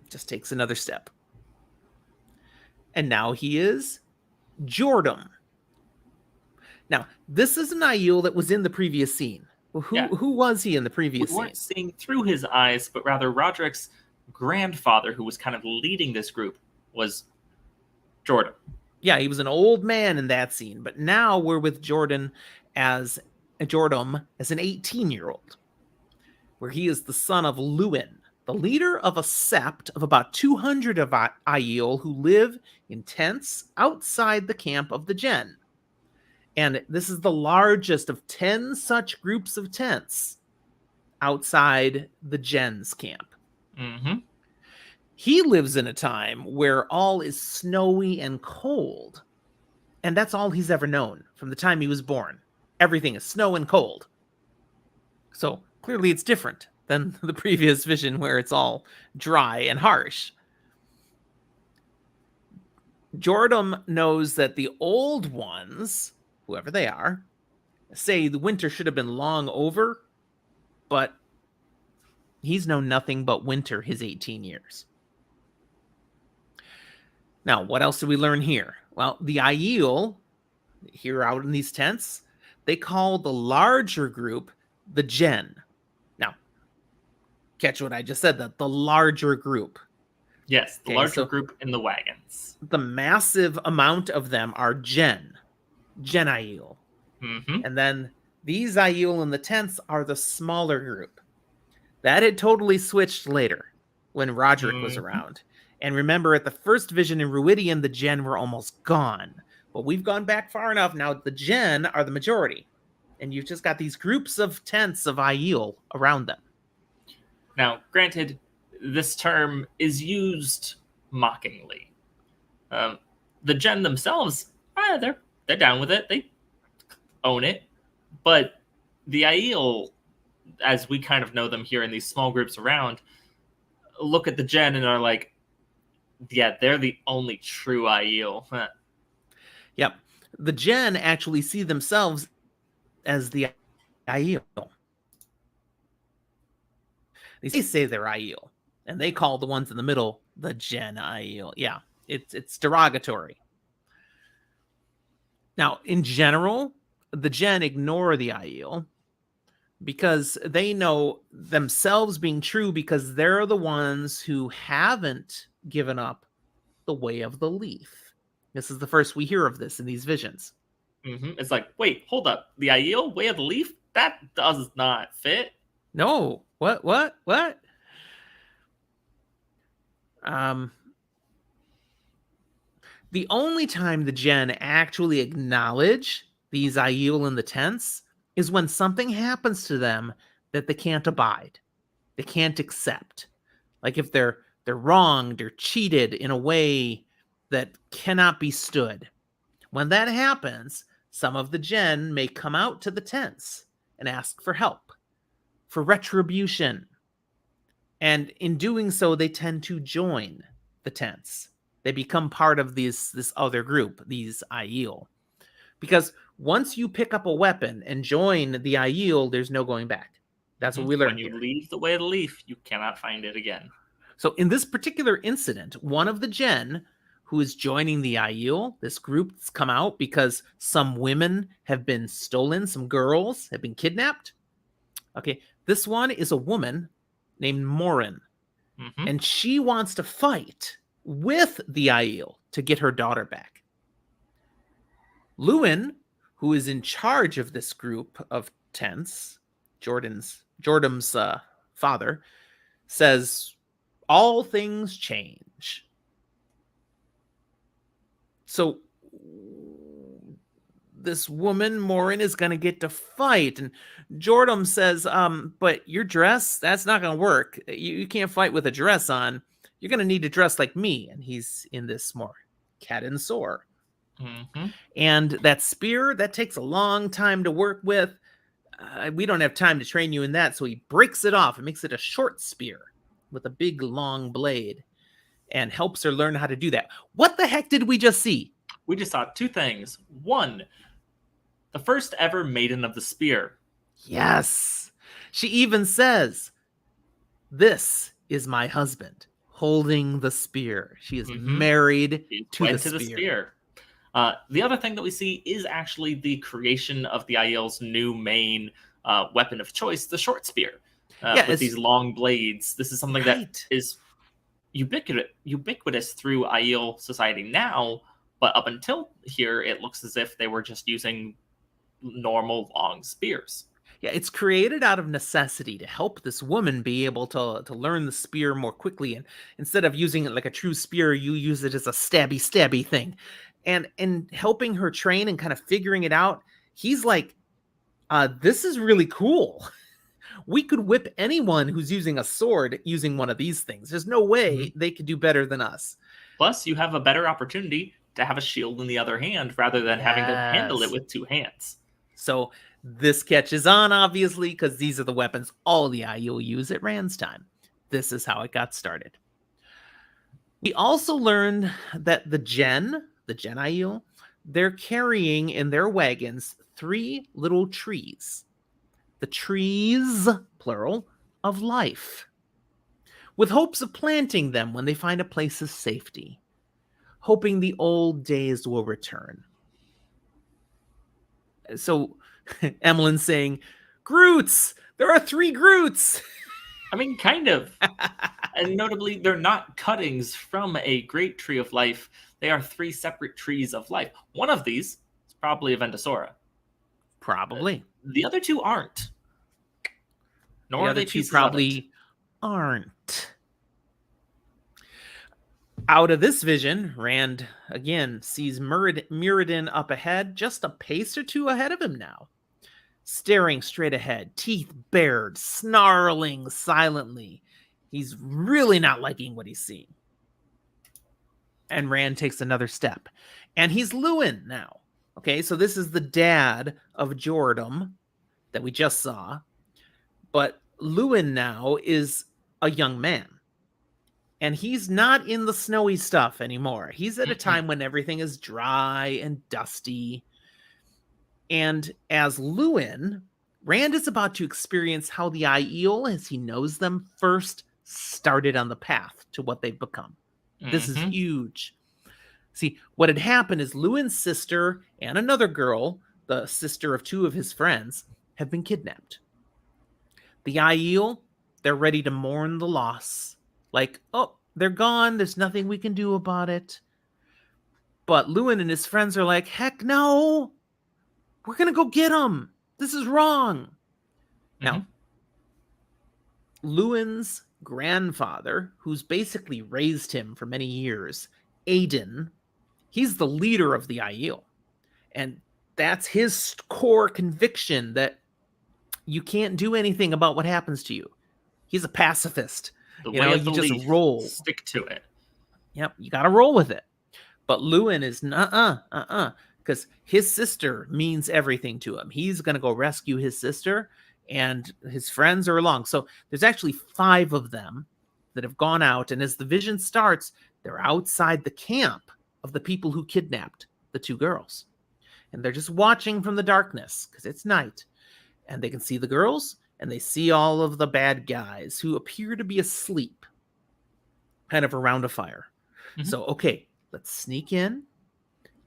just takes another step. And now he is Jordan. Now, this is an Aiel that was in the previous scene. Who was he in the previous scene? We weren't seeing through his eyes, but rather Roderick's grandfather, who was kind of leading this group, was Jordan. Yeah, he was an old man in that scene, but now we're with Jordan as an 18-year-old, where he is the son of Luwin, the leader of a sept of about 200 of Aiel who live in tents outside the camp of the Gen. And this is the largest of 10 such groups of tents outside the Gen's camp. Mm-hmm. He lives in a time where all is snowy and cold. And that's all he's ever known from the time he was born. Everything is snow and cold. So clearly it's different than the previous vision where it's all dry and harsh. Jordan knows that the old ones, whoever they are, say the winter should have been long over, but he's known nothing but winter his 18 years. Now, what else do we learn here? Well, the Aiel, here out in these tents, they call the larger group the Gen. Now, catch what I just said, the larger group. Yes, the larger group in the wagons. The massive amount of them are Gen Aiel. Mm-hmm. And then these Aiel in the tents are the smaller group. That had totally switched later when Roderick was around. And remember, at the first vision in Ruidian, the Gen were almost gone. But we've gone back far enough. Now the Gen are the majority. And you've just got these groups of tents of Aiel around them. Now, granted, this term is used mockingly. The Gen themselves, they're down with it. They own it. But the Aiel, as we kind of know them here in these small groups around, look at the Gen and are like, yeah, they're the only true Aiel. Huh. Yep. The Gen actually see themselves as the Aiel. They say they're Aiel, and they call the ones in the middle the Gen Aiel. Yeah, it's derogatory. Now, in general, the Gen ignore the Aiel because they know themselves being true because they're the ones who haven't given up the way of the leaf. This is the first we hear of this in these visions. Mm-hmm. It's like, wait, hold up. The Aiel, way of the leaf? That does not fit. No. What? The only time the Gen actually acknowledge these Aiel in the tents is when something happens to them that they can't abide, they can't accept. Like if they're wronged or cheated in a way that cannot be stood. When that happens, some of the gen may come out to the tents and ask for help, for retribution. And in doing so, they tend to join the tents. They become part of this other group, these Aiel. Because once you pick up a weapon and join the Aiel, there's no going back. That's what we learned. When you leave the way of the leaf, you cannot find it again. So in this particular incident, one of the gen who is joining the Aiel, this group that's come out because some women have been stolen, some girls have been kidnapped. Okay, this one is a woman named Morin, and she wants to fight with the Aiel to get her daughter back. Lewin, who is in charge of this group of tents, Jordan's father, says all things change. So this woman, Morin, is going to get to fight. And Jordan says, but your dress, that's not going to work. You can't fight with a dress on. You're going to need to dress like me. And he's in this more cat and sword. And that spear, that takes a long time to work with. We don't have time to train you in that. So he breaks it off and makes it a short spear with a big, long blade and helps her learn how to do that. What the heck did we just see? We just saw two things. One, the first ever maiden of the spear. Yes. She even says, "This is my husband," holding the spear. She is married to the spear. The other thing that we see is actually the creation of the Aiel's new main weapon of choice, the short spear, with these long blades. This is something that is ubiquitous through Aiel society now, but up until here, it looks as if they were just using normal long spears. Yeah, it's created out of necessity to help this woman be able to learn the spear more quickly. And instead of using it like a true spear, you use it as a stabby thing. And helping her train and kind of figuring it out, he's like, this is really cool. We could whip anyone who's using a sword using one of these things. There's no way they could do better than us. Plus, you have a better opportunity to have a shield in the other hand rather than having to handle it with two hands. So this catches on, obviously, because these are the weapons all the Aiel use at Rand's time. This is how it got started. We also learned that the Gen Aiel, they're carrying in their wagons 3 little trees. The trees, plural, of life, with hopes of planting them when they find a place of safety, hoping the old days will return. So Emmeline's saying, Groots! There are 3 Groots! I mean, kind of. And notably, they're not cuttings from a great tree of life. They are 3 separate trees of life. One of these is probably a Vendosora. Probably. The other 2 aren't. Nor the are they other 2 probably aren't. Out of this vision, Rand again sees Muradin up ahead, just a pace or 2 ahead of him now. Staring straight ahead, teeth bared, snarling silently. He's really not liking what he's seeing. And Rand takes another step. And he's Lewin now. Okay, so this is the dad of Jordan that we just saw. But Lewin now is a young man. And he's not in the snowy stuff anymore. He's at a time when everything is dry and dusty. And as Lewin, Rand is about to experience how the Aiel, as he knows them, first started on the path to what they've become. This is huge. See, what had happened is Lewin's sister and another girl, the sister of 2 of his friends, have been kidnapped. The Aiel, they're ready to mourn the loss. Like, oh, they're gone. There's nothing we can do about it. But Lewin and his friends are like, heck no. We're going to go get them. This is wrong. Now, Lewin's grandfather, who's basically raised him for many years, Aiden, he's the leader of the Aiel. And that's his core conviction that You can't do anything about what happens to you. He's a pacifist. The You way know, of you the just leaf. roll. Stick to it. Yep, you got to roll with it. But Lewin is because his sister means everything to him. He's going to go rescue his sister, and his friends are along. So there's actually 5 of them that have gone out, and as the vision starts, they're outside the camp of the people who kidnapped the 2 girls. And they're just watching from the darkness because it's night. And they can see the girls, and they see all of the bad guys who appear to be asleep, kind of around a fire. So, okay, let's sneak in.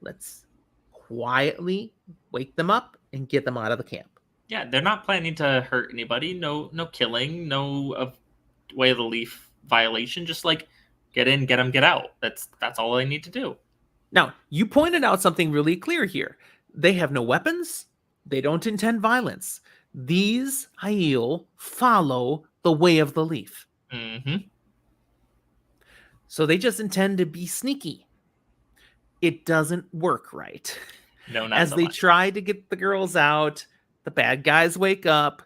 Let's quietly wake them up and get them out of the camp. Yeah, they're not planning to hurt anybody. No killing. No way of the leaf violation. Just like get in, get them, get out. That's all they need to do. Now, you pointed out something really clear here. They have no weapons. They don't intend violence. These Aiel follow the way of the leaf. Mm-hmm. So they just intend to be sneaky. It doesn't work right. No, not As they try to get the girls out, the bad guys wake up.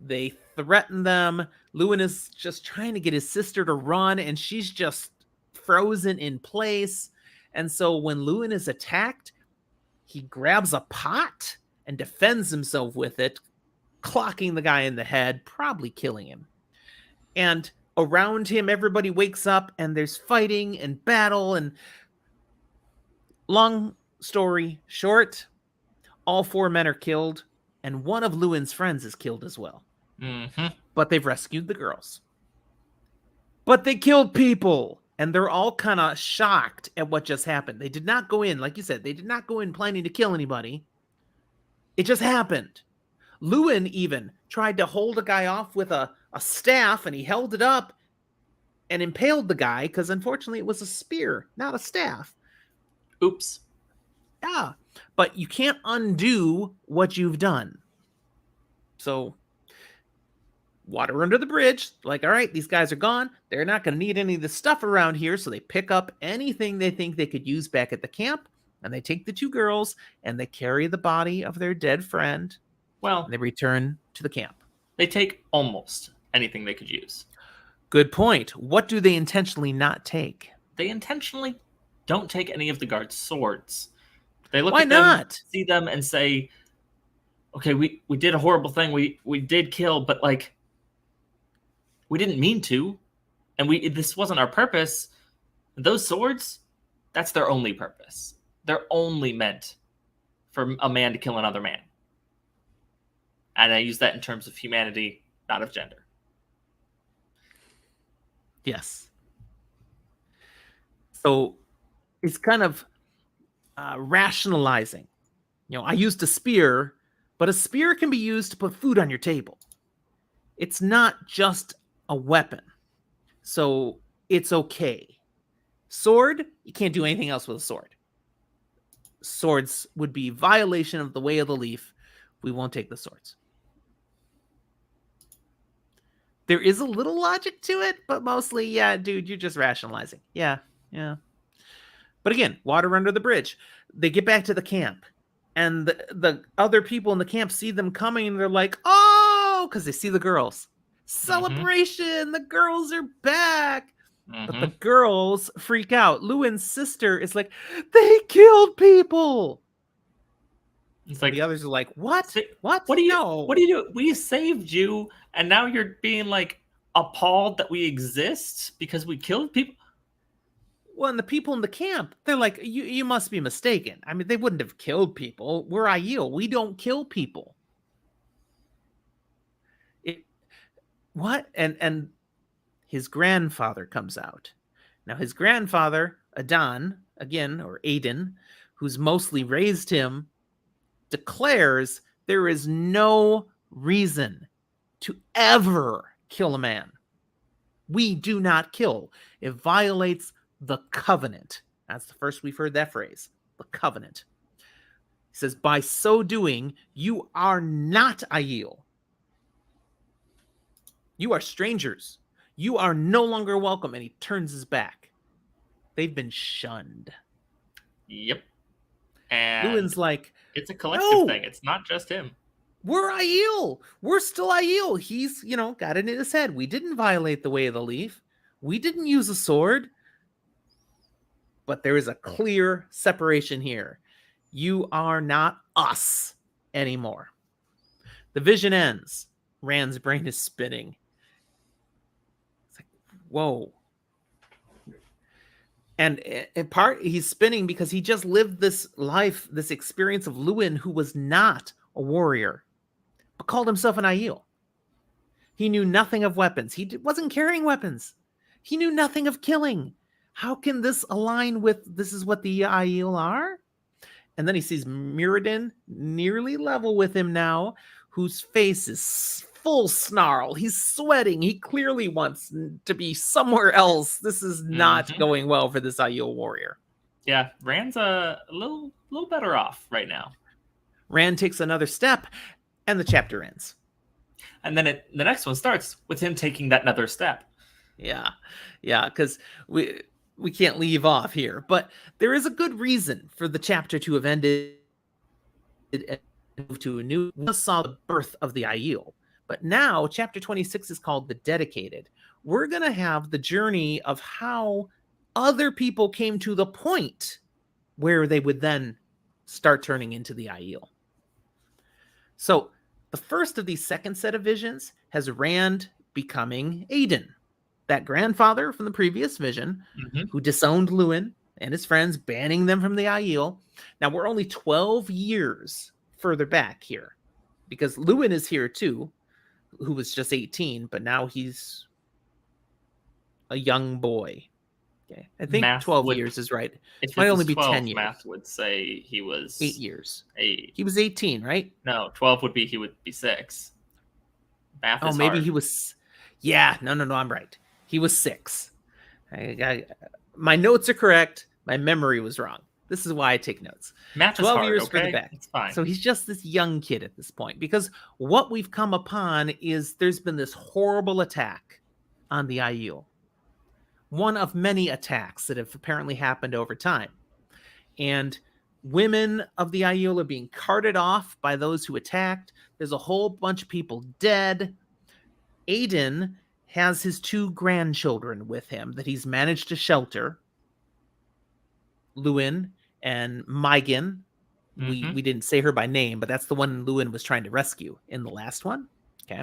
They threaten them. Lewin is just trying to get his sister to run, and she's just frozen in place. And so when Lewin is attacked, he grabs a pot and defends himself with it, clocking the guy in the head, probably killing him. And around him, everybody wakes up, and there's fighting and battle. And long story short, all 4 men are killed, and one of Lewin's friends is killed as well. Mm-hmm. But they've rescued the girls. But they killed people, and they're all kind of shocked at what just happened. They did not go in, like you said, they did not go in planning to kill anybody. It just happened. Lewin even tried to hold a guy off with a staff, and he held it up and impaled the guy because unfortunately it was a spear, not a staff. Oops. Yeah, but you can't undo what you've done. So, water under the bridge. Like, all right, these guys are gone. They're not going to need any of this stuff around here. So they pick up anything they think they could use back at the camp. And they take the 2 girls and they carry the body of their dead friend. Well, and they return to the camp. They take almost anything they could use. Good point. What do they intentionally not take? They intentionally don't take any of the guards' swords. They look Why at them, not? see them, and say, okay, we did a horrible thing. We did kill, but like we didn't mean to. And this wasn't our purpose. Those swords, that's their only purpose. They're only meant for a man to kill another man. And I use that in terms of humanity, not of gender. Yes. So it's kind of rationalizing. You know, I used a spear, but a spear can be used to put food on your table. It's not just a weapon. So it's okay. Sword, you can't do anything else with a sword. Swords would be violation of the way of the leaf. We won't take the swords. There is a little logic to it, but mostly, yeah, dude, you're just rationalizing. Yeah. But again, water under the bridge. They get back to the camp, and the other people in the camp see them coming, and they're like, oh, because they see the girls. Celebration! Mm-hmm. The girls are back! Mm-hmm. But the girls freak out. Lewin's sister is like, they killed people! It's like the others are like, what? What do you do? We saved you, and now you're being like appalled that we exist because we killed people. Well, and the people in the camp, they're like, you must be mistaken. I mean, they wouldn't have killed people. We're Aiel. We don't kill people. What? And his grandfather comes out. Now, his grandfather, Adan, again, or Aiden, who's mostly raised him, declares there is no reason to ever kill a man. We do not kill. It violates the covenant. That's the first we've heard that phrase, the covenant. He says, by so doing, you are not Aiel. You are strangers. You are no longer welcome. And he turns his back. They've been shunned. Yep. And Lewin's like, it's a collective thing. It's not just him. We're Aiel. We're still Aiel. He's, got it in his head. We didn't violate the way of the leaf. We didn't use a sword. But there is a clear separation here. You are not us anymore. The vision ends. Rand's brain is spinning. It's like, whoa. And in part, he's spinning because he just lived this life, this experience of Lewin, who was not a warrior, but called himself an Aiel. He knew nothing of weapons. He wasn't carrying weapons. He knew nothing of killing. How can this align with this is what the Aiel are? And then he sees Muradin nearly level with him now, whose face is full snarl. He's sweating. He clearly wants to be somewhere else. This is not going well for this Aiel warrior. Yeah, Rand's a little better off right now. Rand takes another step, and the chapter ends. And then the next one starts with him taking that another step. Yeah, because we can't leave off here. But there is a good reason for the chapter to have ended and moved to a new. We just saw the birth of the Aiel. But now, chapter 26 is called The Dedicated. We're going to have the journey of how other people came to the point where they would then start turning into the Aiel. So, the first of these second set of visions has Rand becoming Aiden, that grandfather from the previous vision, who disowned Lewin and his friends, banning them from the Aiel. Now, we're only 12 years further back here, because Lewin is here too, who was just 18, but now he's a young boy. Okay, I think 12 years is right. It might only be 10 years. Math would say he was 8 years. He was 18, right? No, 12 would be he would be 6. Math is maybe hard. He was. Yeah, no, I'm right. He was 6. My notes are correct. My memory was wrong. This is why I take notes. Math 12 is hard, years okay? further back. It's fine. So he's just this young kid at this point, because what we've come upon is there's been this horrible attack on the Aiel. One of many attacks that have apparently happened over time. And women of the Aiel are being carted off by those who attacked. There's a whole bunch of people dead. Aiden has his 2 grandchildren with him that he's managed to shelter. Lewin and Maigen. We didn't say her by name, but that's the one Lewin was trying to rescue in the last one. Okay.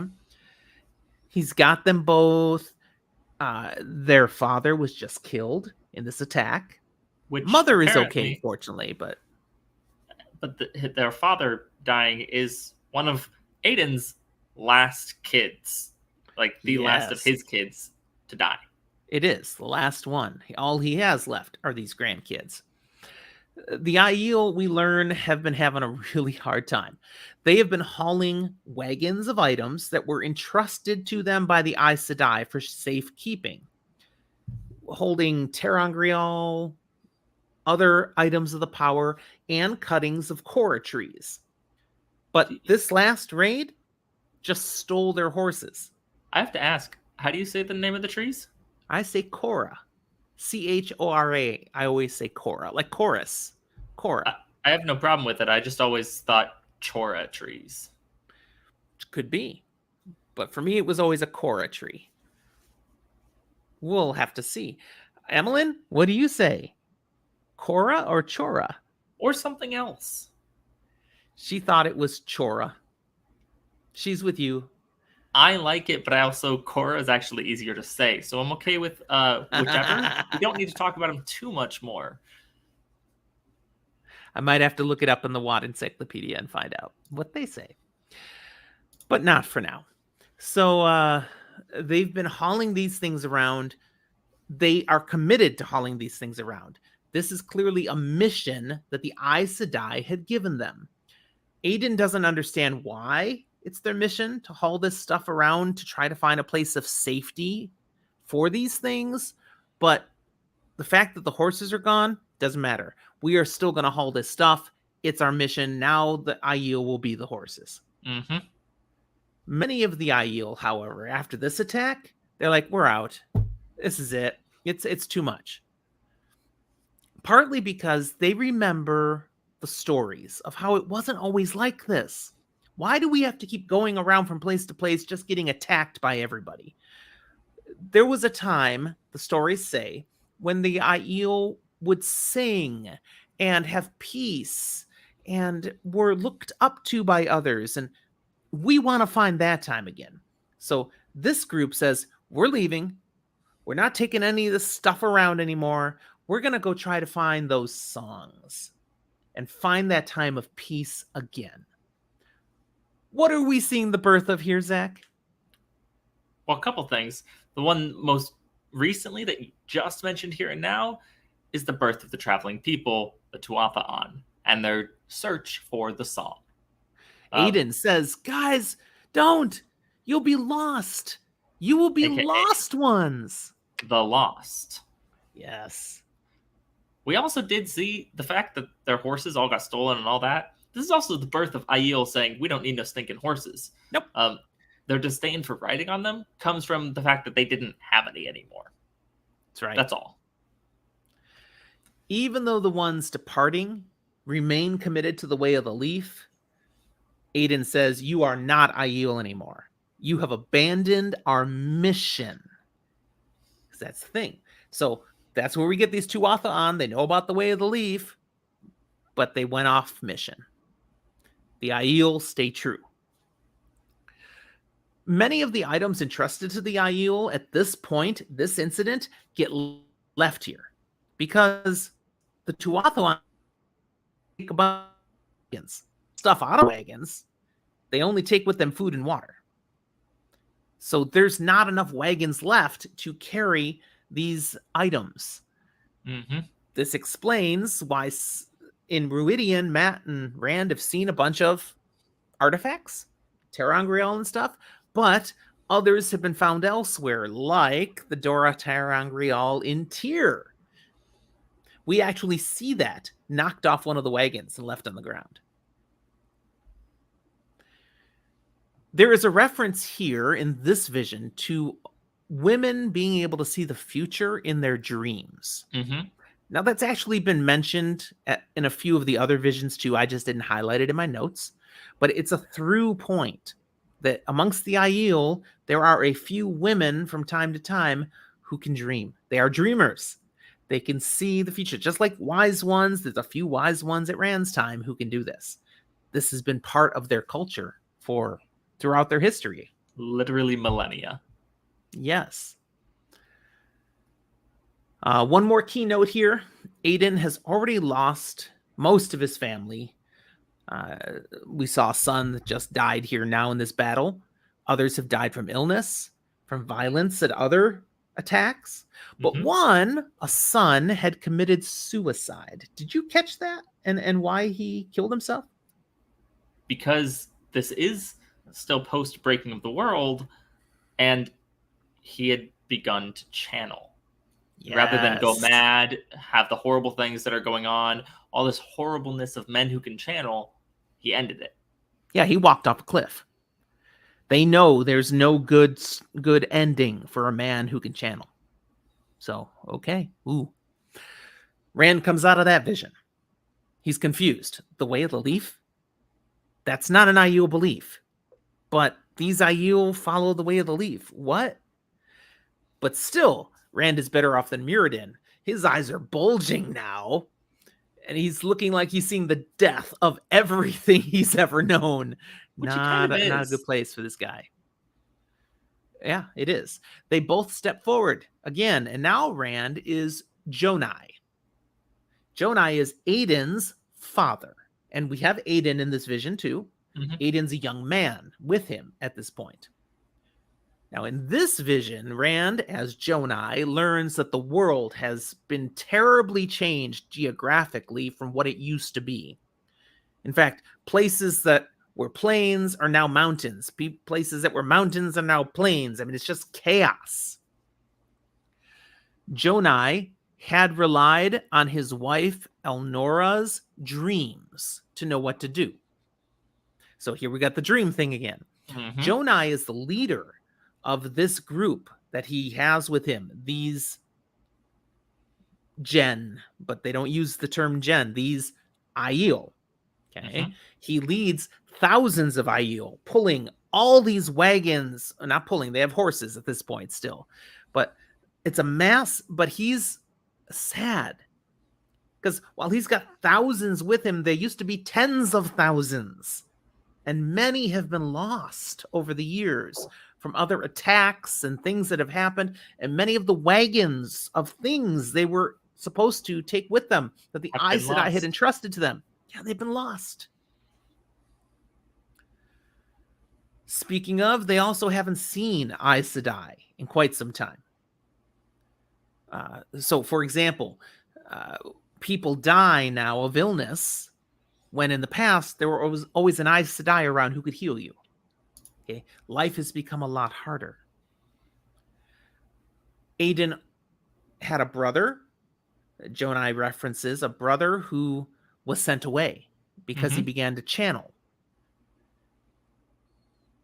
He's got them both. Their father was just killed in this attack. Which Mother is okay, fortunately, but their father dying is one of Aiden's last kids, like the last of his kids to die. It is the last one. All he has left are these grandkids. The Aiel, we learn, have been having a really hard time. They have been hauling wagons of items that were entrusted to them by the Aes Sedai for safekeeping, holding ter'angreal, other items of the power, and cuttings of Korra trees. But this last raid just stole their horses. I have to ask, how do you say the name of the trees? I say Korra. Chora. I always say Korra, like chorus. Korra. I have no problem with it. I just always thought Chora trees. Could be. But for me, it was always a Korra tree. We'll have to see. Emmeline, what do you say? Korra or Chora? Or something else. She thought it was Chora. She's with you. I like it, but I also, Korra is actually easier to say. So I'm okay with whichever. We don't need to talk about them too much more. I might have to look it up in the Watt Encyclopedia and find out what they say. But not for now. So they've been hauling these things around. They are committed to hauling these things around. This is clearly a mission that the Aes Sedai had given them. Aiden doesn't understand why it's their mission to haul this stuff around to try to find a place of safety for these things. But the fact that the horses are gone doesn't matter. We are still going to haul this stuff. It's our mission. Now the Aiel will be the horses. Many of the Aiel, however, after this attack, they're like, we're out. This is it. It's too much. Partly because they remember the stories of how it wasn't always like this. Why do we have to keep going around from place to place just getting attacked by everybody? There was a time, the stories say, when the Aiel would sing and have peace and were looked up to by others. And we want to find that time again. So this group says, we're leaving. We're not taking any of this stuff around anymore. We're going to go try to find those songs and find that time of peace again. What are we seeing the birth of here, Zach? Well, a couple things. The one most recently that you just mentioned here and now is the birth of the traveling people, the Tuatha, and their search for the song. Aiden says, guys, don't. You'll be lost. You will be AKA lost ones. The Lost. Yes. We also did see the fact that their horses all got stolen and all that. This is also the birth of Aiel saying, we don't need no stinking horses. Nope. Their disdain for riding on them comes from the fact that they didn't have any anymore. That's right. That's all. Even though the ones departing remain committed to the way of the leaf, Aiden says, you are not Aiel anymore. You have abandoned our mission. Because that's the thing. So that's where we get these Tuatha. They know about the way of the leaf, but they went off mission. The Aiel stay true. Many of the items entrusted to the Aiel at this point, this incident, get left here. Because the Tuatha take about wagons, stuff out of wagons. They only take with them food and water. So there's not enough wagons left to carry these items. Mm-hmm. This explains why in Ruidion, Matt and Rand have seen a bunch of artifacts, ter'angreal and stuff, but others have been found elsewhere, like the Dora ter'angreal in Tyr. We actually see that knocked off one of the wagons and left on the ground. There is a reference here in this vision to women being able to see the future in their dreams. Mm-hmm. Now, that's actually been mentioned in a few of the other visions too. I just didn't highlight it in my notes. But it's a through point that amongst the Aiel, there are a few women from time to time who can dream. They are dreamers. They can see the future. Just like wise ones, there's a few wise ones at Rand's time who can do this. This has been part of their culture throughout their history. Literally millennia. Yes. One more key note here. Aiden has already lost most of his family. We saw a son that just died here now in this battle. Others have died from illness, from violence and other attacks. But one, a son, had committed suicide. Did you catch that? And why he killed himself? Because this is still post-breaking of the world, and he had begun to channel. Yes. Rather than go mad, have the horrible things that are going on, all this horribleness of men who can channel, he ended it. Yeah, he walked off a cliff. They know there's no good ending for a man who can channel. So, okay. Ooh. Rand comes out of that vision. He's confused. The way of the leaf? That's not an Aiel belief. But these Aiel follow the way of the leaf. What? But still, Rand is better off than Muradin. His eyes are bulging now. And he's looking like he's seeing the death of everything he's ever known. Not a good place for this guy. Yeah, it is. They both step forward again. And now Rand is Jonai. Jonai is Aiden's father. And we have Aiden in this vision too. Mm-hmm. Aiden's a young man with him at this point. Now, in this vision, Rand, as Jonai, learns that the world has been terribly changed geographically from what it used to be. In fact, places that were plains are now mountains. Places that were mountains are now plains. I mean, it's just chaos. Jonai had relied on his wife Elnora's dreams to know what to do. So here we got the dream thing again. Mm-hmm. Jonai is the leader of this group that he has with him. These Gen, but they don't use the term Gen. These Aiel. Okay. He leads thousands of Aiel, pulling all these wagons, not pulling, they have horses at this point still, but it's a mass, but he's sad. Because while he's got thousands with him, there used to be tens of thousands. And many have been lost over the years from other attacks and things that have happened. And many of the wagons of things they were supposed to take with them that the Aes Sedai had entrusted to them, yeah, they've been lost. Speaking of, they also haven't seen Aes Sedai in quite some time. So, for example, people die now of illness, when in the past there were always an Aes Sedai around who could heal you. Okay, life has become a lot harder. Aiden had a brother. Jonai references a brother who was sent away because he began to channel.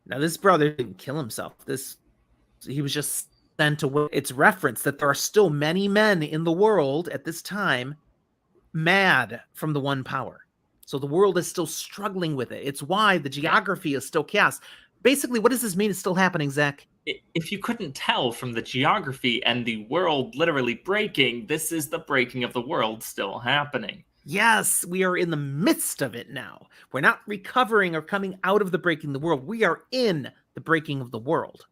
Now, this brother didn't kill himself. He was just sent away. It's referenced that there are still many men in the world at this time mad from the one power. So the world is still struggling with it. It's why the geography is still chaos. Basically, what does this mean? It's still happening, Zach? If you couldn't tell from the geography and the world literally breaking, this is the breaking of the world still happening. Yes, we are in the midst of it now. We're not recovering or coming out of the breaking of the world. We are in the breaking of the world.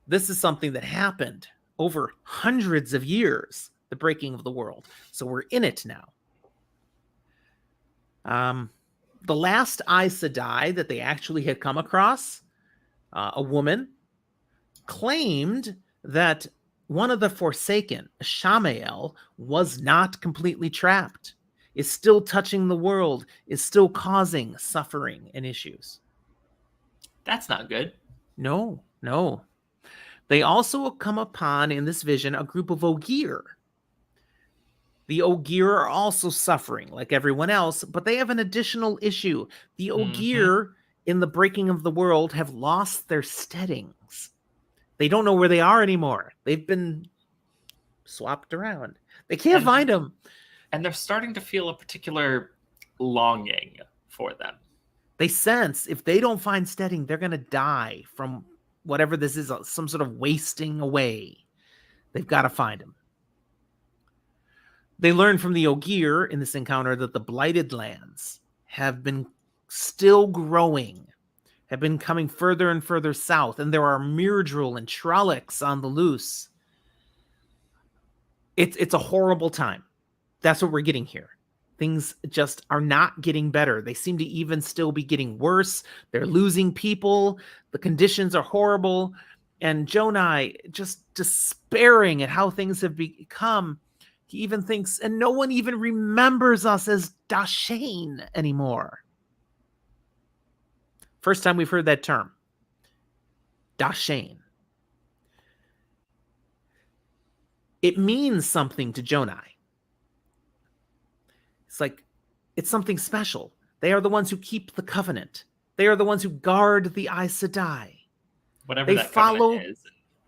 This is something that happened over hundreds of years, the breaking of the world. So we're in it now. The last Aes Sedai that they actually had come across, a woman, claimed that one of the Forsaken, Shamael, was not completely trapped, is still touching the world, is still causing suffering and issues. That's not good. No. They also come upon, in this vision, a group of Ogier. The Ogier are also suffering, like everyone else, but they have an additional issue. The Ogier, in the breaking of the world, have lost their steadings. They don't know where they are anymore. They've been swapped around. They can't find them. And they're starting to feel a particular longing for them. They sense if they don't find steading, they're going to die from whatever this is, some sort of wasting away. They've got to find them. They learn from the Ogier in this encounter that the Blighted Lands have been still growing, have been coming further and further south, and there are Myrdril and Trollocs on the loose. It's a horrible time. That's what we're getting here. Things just are not getting better. They seem to even still be getting worse. They're losing people. The conditions are horrible. And Jonai, just despairing at how things have become, he even thinks, and no one even remembers us as Dashane anymore. First time we've heard that term. Dashane. It means something to Jonai. It's something special. They are the ones who keep the covenant. They are the ones who guard the Aes Sedai. Whatever that covenant is.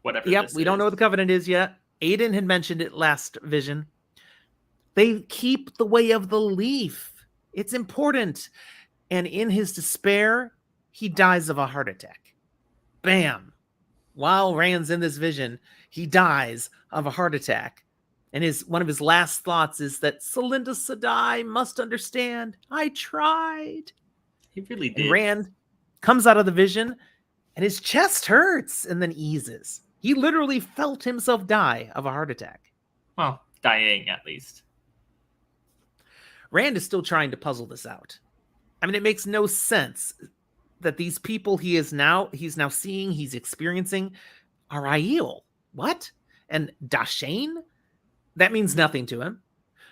Whatever. Yep, we don't know what the covenant is yet. Aiden had mentioned it last vision. They keep the way of the leaf. It's important. And in his despair, he dies of a heart attack. Bam. While Rand's in this vision, he dies of a heart attack. And one of his last thoughts is that Celinda Sedai must understand. I tried. He really did. And Rand comes out of the vision, and his chest hurts and then eases. He literally felt himself die of a heart attack. Well, dying at least. Rand is still trying to puzzle this out. I mean, it makes no sense that these people he's now seeing, he's experiencing, are Aiel. What? And Dashane? That means nothing to him.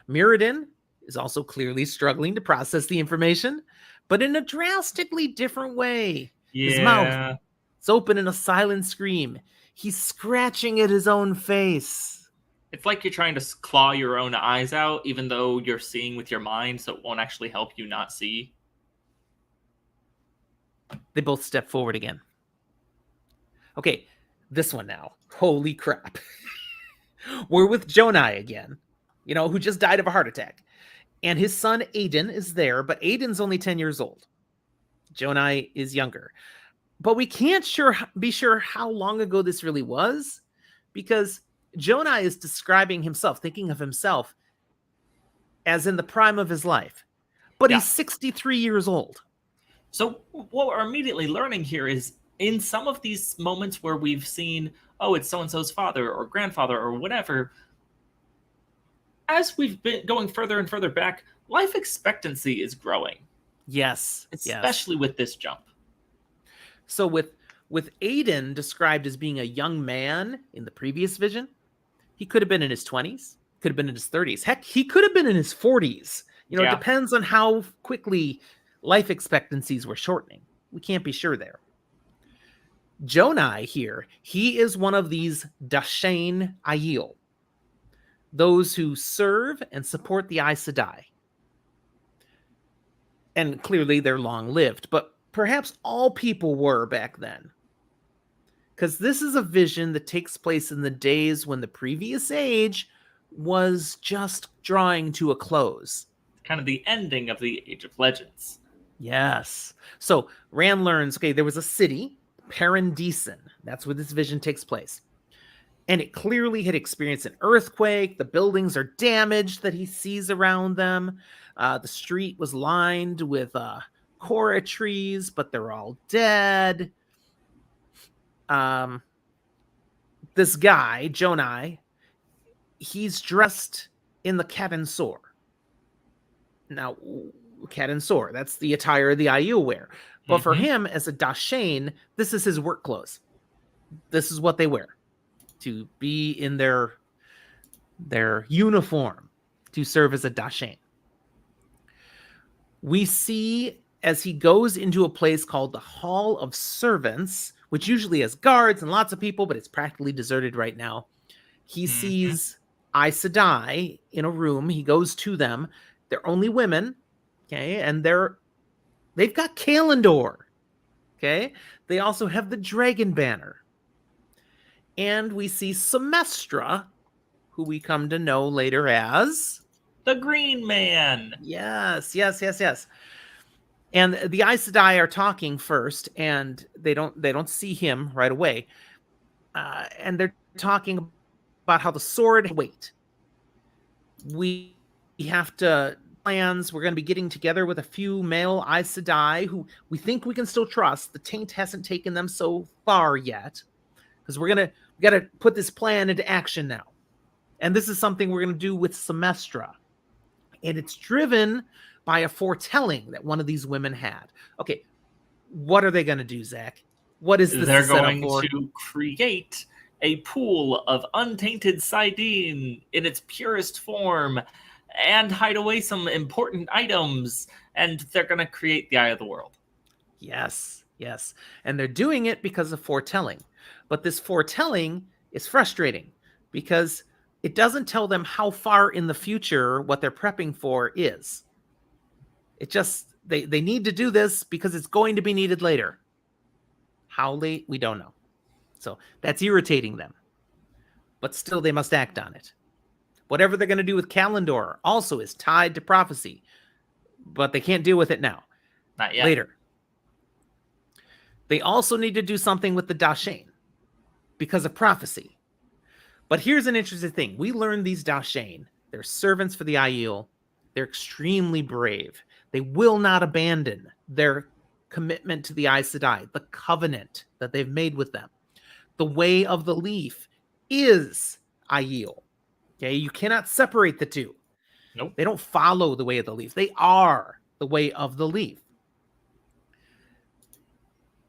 Muradin is also clearly struggling to process the information, but in a drastically different way. Yeah. His mouth is open in a silent scream. He's scratching at his own face. It's like you're trying to claw your own eyes out, even though you're seeing with your mind, so it won't actually help you not see. They both step forward again. Okay, this one now. Holy crap. We're with Jonai again, who just died of a heart attack. And his son Aiden is there, but Aiden's only 10 years old. Jonai is younger. But we can't be sure how long ago this really was, because Jonai is describing himself, thinking of himself as in the prime of his life. But he's 63 years old. So what we're immediately learning here is, in some of these moments where we've seen, oh, it's so-and-so's father or grandfather or whatever, as we've been going further and further back, life expectancy is growing. Yes. Especially with this jump. So with Aiden described as being a young man in the previous vision, he could have been in his 20s, could have been in his 30s. Heck, he could have been in his 40s. It depends on how quickly life expectancies were shortening. We can't be sure there. Jonai here, he is one of these Dashain Aiel, those who serve and support the Aes Sedai. And clearly they're long-lived, but perhaps all people were back then. Because this is a vision that takes place in the days when the previous age was just drawing to a close. Kind of the ending of the Age of Legends. Yes. So Rand learns, okay, there was a city, Paradisen. That's where this vision takes place. And it clearly had experienced an earthquake. The buildings are damaged that he sees around them. The street was lined with Korra trees, but they're all dead. This guy, Jonai, he's dressed in the Katan Sor. Now, Katan Sor, that's the attire the Aiel wear. But for him, as a Dashain, this is his work clothes. This is what they wear to be in their uniform to serve as a Dashain. We see as he goes into a place called the Hall of Servants, which usually has guards and lots of people, but it's practically deserted right now. He sees Aes Sedai in a room. He goes to them. They're only women, okay, and they've got Kalendor, okay. They also have the Dragon Banner, and we see Semestra, who we come to know later as the Green Man. Yes. And the Aes Sedai are talking first, and they don't see him right away, and they're talking about how the sword weight. We have to plans. We're going to be getting together with a few male Aes Sedai who we think we can still trust. The taint hasn't taken them so far yet, because we got to put this plan into action now. And this is something we're going to do with Semestra, and it's driven by a foretelling that one of these women had. Okay, what are they going to do, Zach? What is this? They're going to create a pool of untainted Sidene in its purest form and hide away some important items, and they're going to create the Eye of the World. Yes. And they're doing it because of foretelling. But this foretelling is frustrating because it doesn't tell them how far in the future what they're prepping for is. It just, they need to do this because it's going to be needed later. How late, we don't know. So that's irritating them. But still, they must act on it. Whatever they're going to do with Kalendor also is tied to prophecy. But they can't deal with it now. Not yet. Later. They also need to do something with the Dashain because of prophecy. But here's an interesting thing. We learned these Dashain, they're servants for the Aiel. They're extremely brave. They will not abandon their commitment to the Aes Sedai, the covenant that they've made with them. The way of the leaf is Aiel. Okay, you cannot separate the two. Nope. They don't follow the way of the leaf. They are the way of the leaf.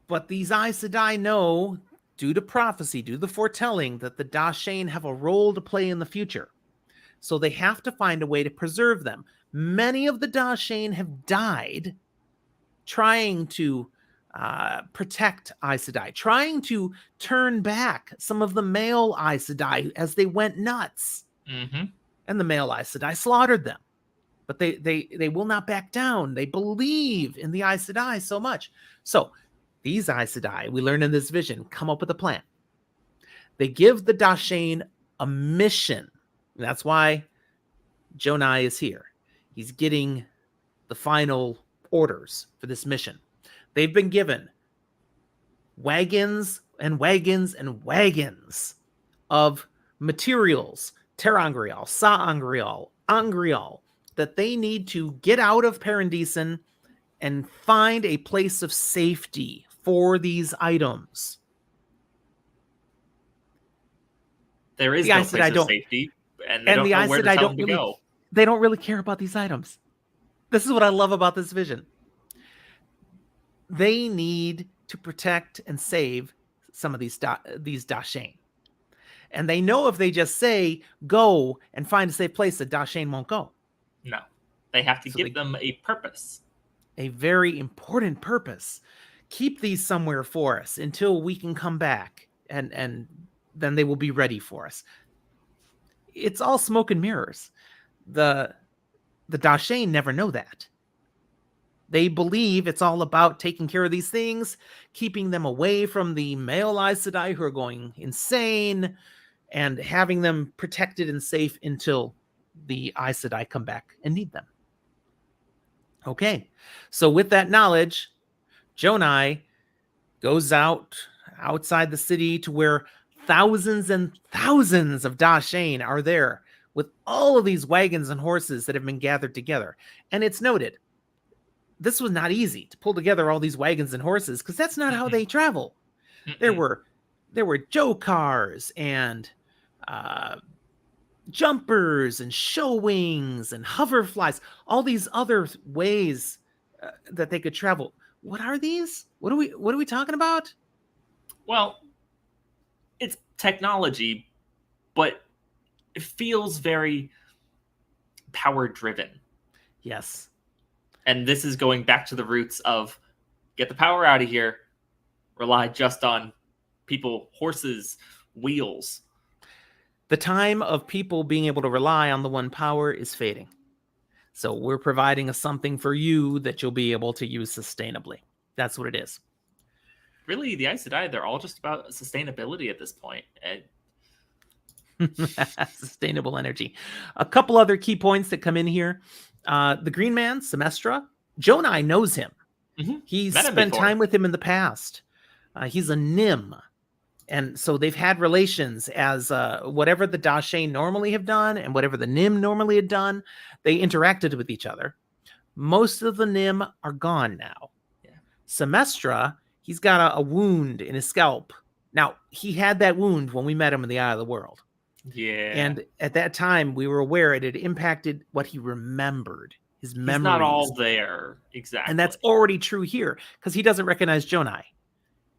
But these Aes Sedai know, due to prophecy, due to the foretelling, that the Dashain have a role to play in the future. So they have to find a way to preserve them. Many of the Dashain have died trying to protect Aes Sedai, trying to turn back some of the male Aes Sedai as they went nuts. And the male Aes Sedai slaughtered them. But they will not back down. They believe in the Aes Sedai so much. So these Aes Sedai, we learn in this vision, come up with a plan. They give the Dashain a mission. That's why Jonai is here. He's getting the final orders for this mission. They've been given wagons and wagons and wagons of materials, terangrial, saangrial, angrial, that they need to get out of Paradisen and find a place of safety for these items. There is no place of safety, and they don't know where to tell them to go. They don't really care about these items. This is what I love about this vision. They need to protect and save some of these Dashane. And they know if they just say, go and find a safe place, that Dashane won't go. No. They have to give them a purpose. A very important purpose. Keep these somewhere for us until we can come back, and then they will be ready for us. It's all smoke and mirrors. The Dashane never know that. They believe it's all about taking care of these things, keeping them away from the male Aes Sedai who are going insane, and having them protected and safe until the Aes Sedai come back and need them. Okay, so with that knowledge, Jonai goes outside the city to where thousands and thousands of Dashane are there with all of these wagons and horses that have been gathered together. And it's noted, this was not easy to pull together all these wagons and horses, because that's not how they travel. There were jokars and jumpers and show wings and hoverflies, all these other ways that they could travel. What are these? What are we talking about? Well, it's technology, but it feels very power driven. Yes. And this is going back to the roots of get the power out of here, rely just on people, horses, wheels. The time of people being able to rely on the one power is fading. So we're providing something for you that you'll be able to use sustainably. That's what it is. Really, the Aes Sedai, they're all just about sustainability at this point. Sustainable energy. A couple other key points that come in here. The Green Man, Semestra, Jonai knows him. Mm-hmm. He's spent time with him in the past. He's a Nym. And so they've had relations as whatever the Dashane normally have done and whatever the Nym normally had done, they interacted with each other. Most of the Nym are gone now. Yeah. Semestra, he's got a wound in his scalp. Now, he had that wound when we met him in the Eye of the World. Yeah. And at that time, we were aware it had impacted what he remembered, his memories. He's not all there, exactly. And that's already true here, because he doesn't recognize Jonai.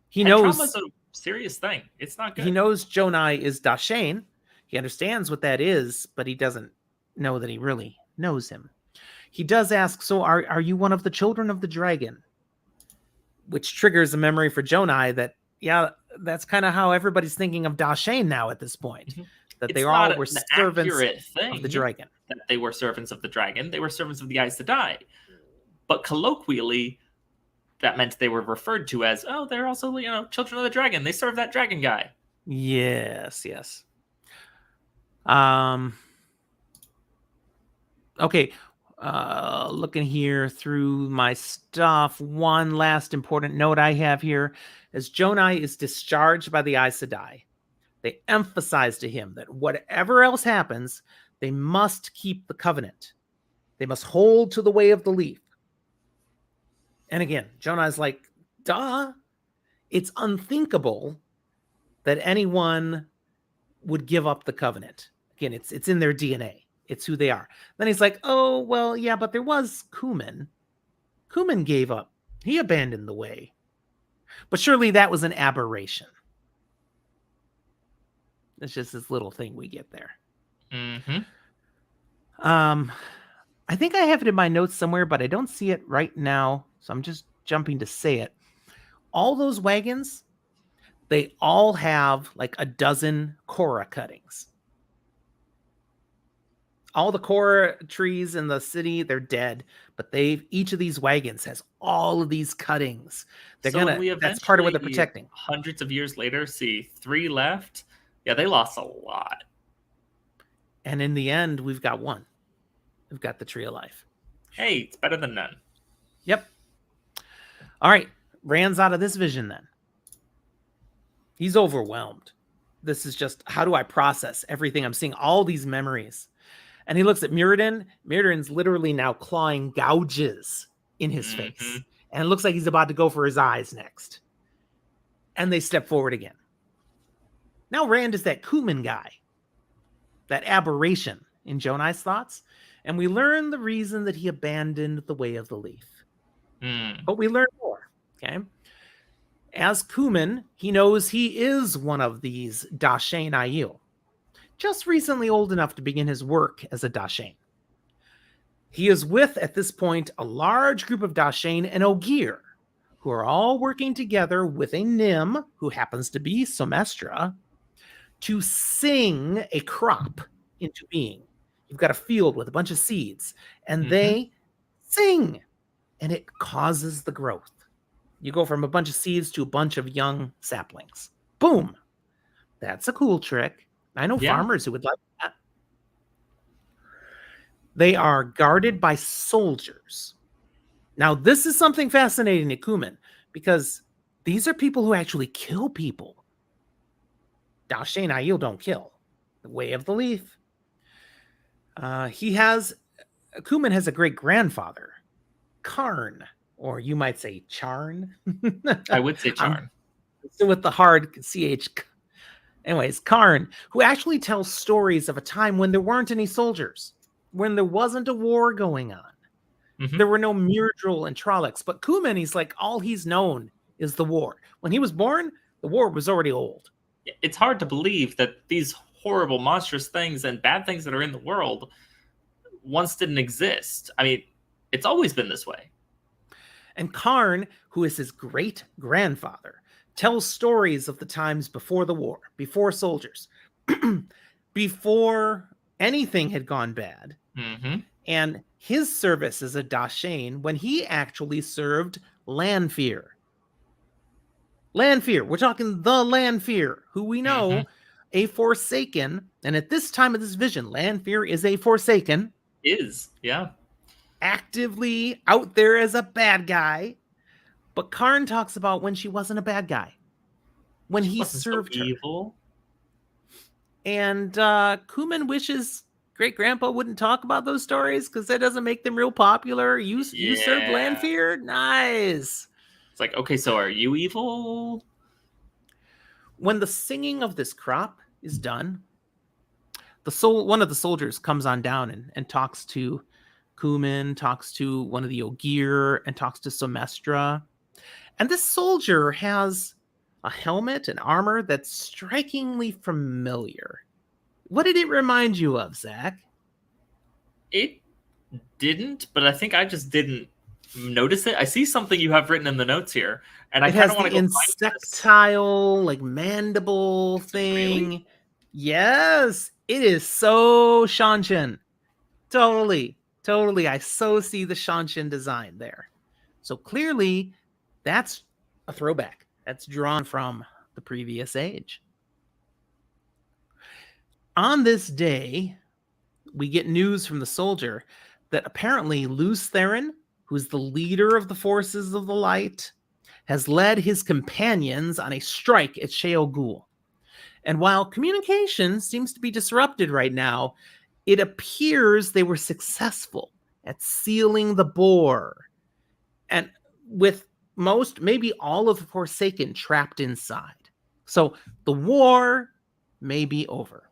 He and knows trauma's a serious thing. It's not good. He knows Jonai is Dashane. He understands what that is, but he doesn't know that he really knows him. He does ask, so are you one of the children of the dragon? Which triggers a memory for Jonai that, yeah, that's kind of how everybody's thinking of Dashane now at this point. Mm-hmm. That it's they all were servants of the dragon. That they were servants of the dragon. They were servants of the Aes Sedai. But colloquially, that meant they were referred to as, oh, they're also, children of the dragon. They serve that dragon guy. Yes. Okay. Looking here through my stuff, one last important note I have here is Jonai is discharged by the Aes Sedai. They emphasize to him that whatever else happens, they must keep the covenant. They must hold to the way of the leaf. And again, Jonai's like, duh. It's unthinkable that anyone would give up the covenant. Again, it's in their DNA. It's who they are. Then he's like, oh, well, yeah, but there was Kuman. Kuman gave up. He abandoned the way. But surely that was an aberration. It's just this little thing we get there. Mm-hmm. I think I have it in my notes somewhere, but I don't see it right now. So I'm just jumping to say it. All those wagons, they all have like a dozen Korra cuttings. All the Korra trees in the city, they're dead, but each of these wagons has all of these cuttings. That's part of what they're protecting. Hundreds of years later, see 3 left. Yeah, they lost a lot. And in the end, we've got one. We've got the Tree of Life. Hey, it's better than none. Yep. All right. Rand's out of this vision then. He's overwhelmed. This is just, how do I process everything I'm seeing? All these memories. And he looks at Muradin. Muradin's literally now clawing gouges in his face. And it looks like he's about to go for his eyes next. And they step forward again. Now Rand is that Cumin guy. That aberration in Jonai's thoughts. And we learn the reason that he abandoned the way of the leaf. But we learn more, okay? As Cumin, he knows he is one of these Da'shain Aiel, just recently old enough to begin his work as a Da'shain. He is with, at this point, a large group of Da'shain and Ogier, who are all working together with a Nym, who happens to be Somestra, to sing a crop into being. You've got a field with a bunch of seeds, and they sing, and it causes the growth. You go from a bunch of seeds to a bunch of young saplings. Boom. That's a cool trick. I know farmers who would like that. They are guarded by soldiers. Now, this is something fascinating to Cumin, because these are people who actually kill people. Da'shain Aiel don't kill. The way of the leaf. Cumin has a great-grandfather, Karn, or you might say Charn. I would say Charn. Still with the hard CH. Anyways, Karn, who actually tells stories of a time when there weren't any soldiers, when there wasn't a war going on. There were no Myrddraal and Trollocs, but Cumin, he's like, all he's known is the war. When he was born, the war was already old. It's hard to believe that these horrible, monstrous things and bad things that are in the world once didn't exist. I mean, it's always been this way. And Karn, who is his great-grandfather, tells stories of the times before the war, before soldiers, before anything had gone bad. And his service as a Da'shain when he actually served Lanfear. Lanfear, we're talking the Lanfear, who we know, a Forsaken, and at this time of this vision, Lanfear is a Forsaken. Actively out there as a bad guy. But Karn talks about when she wasn't a bad guy. When he served her. Evil. And Cumin wishes great-grandpa wouldn't talk about those stories because that doesn't make them real popular. You served Lanfear? Nice. It's like, okay, so are you evil? When the singing of this crop is done, one of the soldiers comes on down and talks to Cumin, talks to one of the Ogier, and talks to Somestra. And this soldier has a helmet and armor that's strikingly familiar. What did it remind you of, Zach? It didn't, but I think I just didn't notice it. I see something you have written in the notes here, and I kind of want to go insectile, like mandible thing. Really? Yes, it is so Shanshin. Totally. I so see the Shanshin design there. So clearly, that's a throwback. That's drawn from the previous age. On this day, we get news from the soldier that apparently Lews Therin, who's the leader of the forces of the light, has led his companions on a strike at Sheol Ghul. And while communication seems to be disrupted right now, it appears they were successful at sealing the bore. And with most, maybe all of the Forsaken trapped inside. So the war may be over.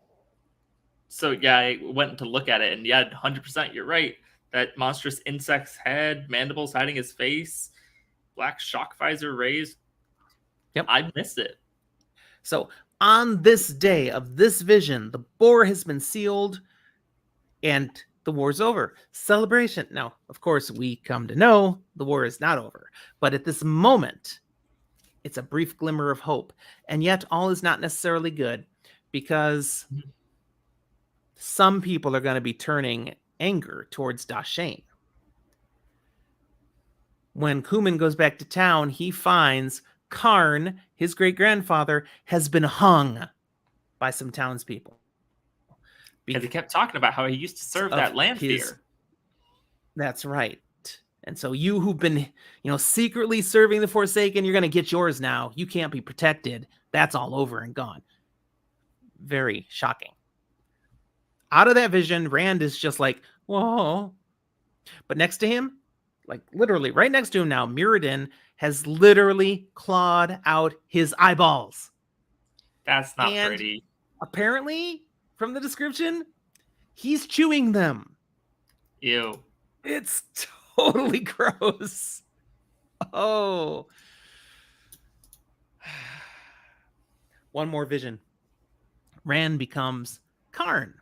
So yeah, I went to look at it, and 100%, you're right. That monstrous insect's head, mandibles hiding his face, black shock visor raised. Yep. I missed it. So on this day of this vision, the bore has been sealed, and the war's over. Celebration. Now, of course, we come to know the war is not over. But at this moment, it's a brief glimmer of hope. And yet all is not necessarily good, because some people are going to be turning anger towards Da'shain. When Cumin goes back to town, he finds Karn, his great-grandfather, has been hung by some townspeople. Because he kept talking about how he used to serve that Lanfear. That's right. And so you who've been, secretly serving the Forsaken, you're going to get yours now. You can't be protected. That's all over and gone. Very shocking. Out of that vision, Rand is just like, whoa. But next to him, like literally right next to him now, Muradin has literally clawed out his eyeballs. That's not pretty. Apparently, from the description, he's chewing them. Ew. It's totally gross. Oh. One more vision. Rand becomes Karn,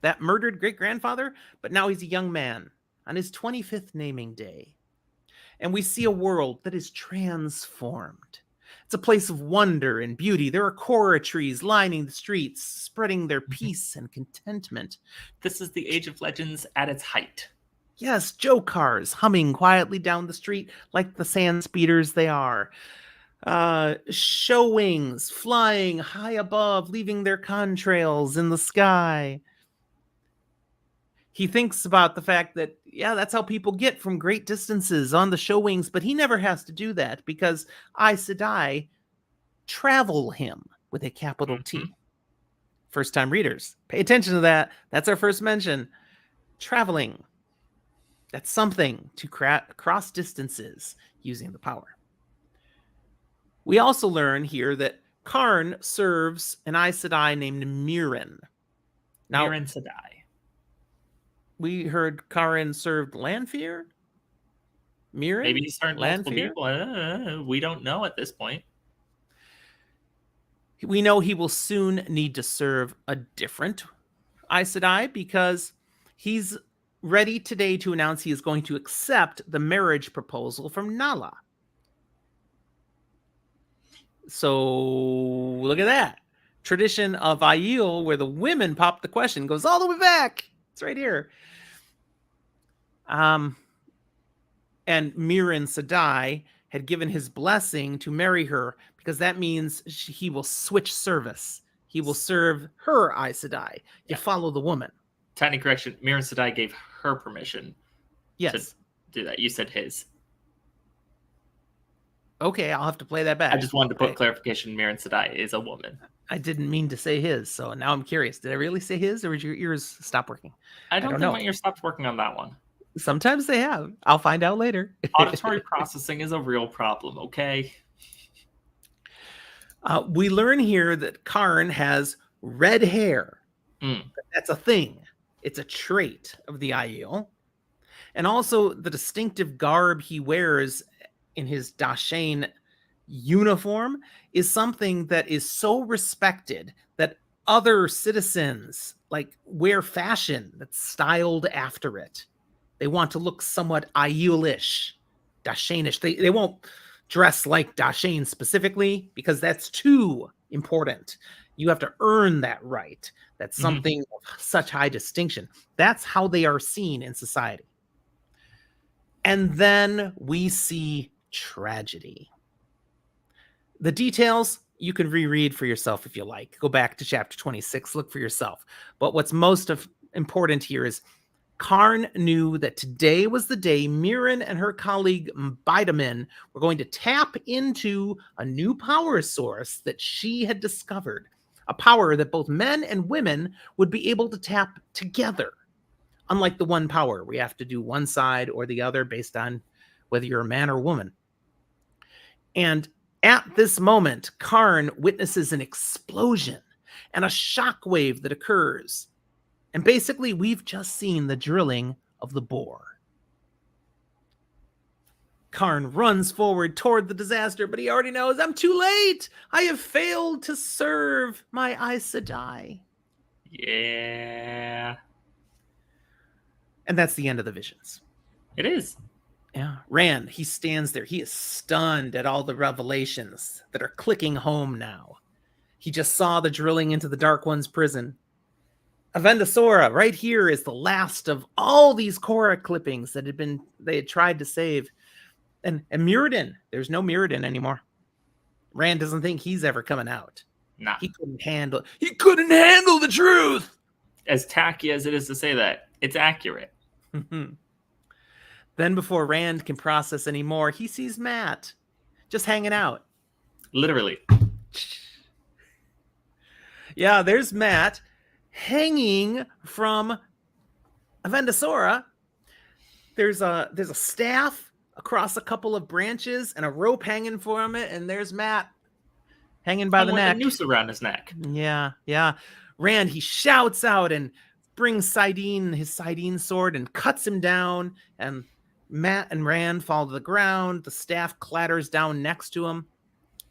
that murdered great-grandfather, but now he's a young man on his 25th naming day. And we see a world that is transformed. It's a place of wonder and beauty. There are Korra trees lining the streets, spreading their peace and contentment. This is the Age of Legends at its height. Yes, Joe cars humming quietly down the street like the sand speeders they are. Show wings flying high above, leaving their contrails in the sky. He thinks about the fact that, that's how people get from great distances on the show wings, but he never has to do that because Aes Sedai travel him with a capital T. First time readers, pay attention to that. That's our first mention. Traveling. That's something to cross distances using the power. We also learn here that Karn serves an Aes Sedai named Mirren. Now, Mirren Sedai. We heard Karn served Lanfear? Mirren? Maybe he served multiple people. We don't know at this point. We know he will soon need to serve a different Aes Sedai because he's ready today to announce he is going to accept the marriage proposal from Nala. So look at that. Tradition of Aiel, where the women pop the question, goes all the way back. It's right here. And Mirren Sedai had given his blessing to marry her because that means he will switch service. He will serve her Aes Sedai. You follow the woman. Tiny correction. Mirren Sedai gave her permission to do that. You said his. Okay, I'll have to play that back. I just wanted to put clarification. Mirren Sedai is a woman. I didn't mean to say his, so now I'm curious. Did I really say his, or did your ears stop working? I don't think my ears stopped working on that one. Sometimes they have. I'll find out later. Auditory processing is a real problem, okay? We learn here that Karn has red hair. That's a thing. It's a trait of the Aiel. And also the distinctive garb he wears in his Dashane uniform is something that is so respected that other citizens wear fashion that's styled after it. They want to look somewhat Aielish, Dashanish. They won't dress like Dashane specifically because that's too important. You have to earn that right. That's something of such high distinction. That's how they are seen in society. And then we see tragedy. The details you can reread for yourself if you like. Go back to chapter 26, look for yourself. But what's most important here is Karn knew that today was the day Mirren and her colleague Bidamin were going to tap into a new power source that she had discovered, a power that both men and women would be able to tap together. Unlike the one power, we have to do one side or the other based on whether you're a man or woman. And at this moment, Karn witnesses an explosion and a shockwave that occurs. And basically, we've just seen the drilling of the bore. Karn runs forward toward the disaster, but he already knows, I'm too late. I have failed to serve my Aes Sedai. Yeah. And that's the end of the visions. It is. Yeah. Rand, he stands there. He is stunned at all the revelations that are clicking home now. He just saw the drilling into the Dark One's prison. Avendasora, right here, is the last of all these Korra clippings that they had tried to save. And Muradin, there's no Muradin anymore. Rand doesn't think he's ever coming out. Nah. He couldn't handle the truth. As tacky as it is to say that, it's accurate. Then before Rand can process anymore, he sees Matt just hanging out. Literally. Yeah, there's Matt hanging from Avendasora. There's a staff across a couple of branches and a rope hanging from it, and there's Matt hanging by the neck. A noose around his neck. Yeah. Rand, he shouts out and brings his Sidene sword and cuts him down, and Matt and Rand fall to the ground. The staff clatters down next to him.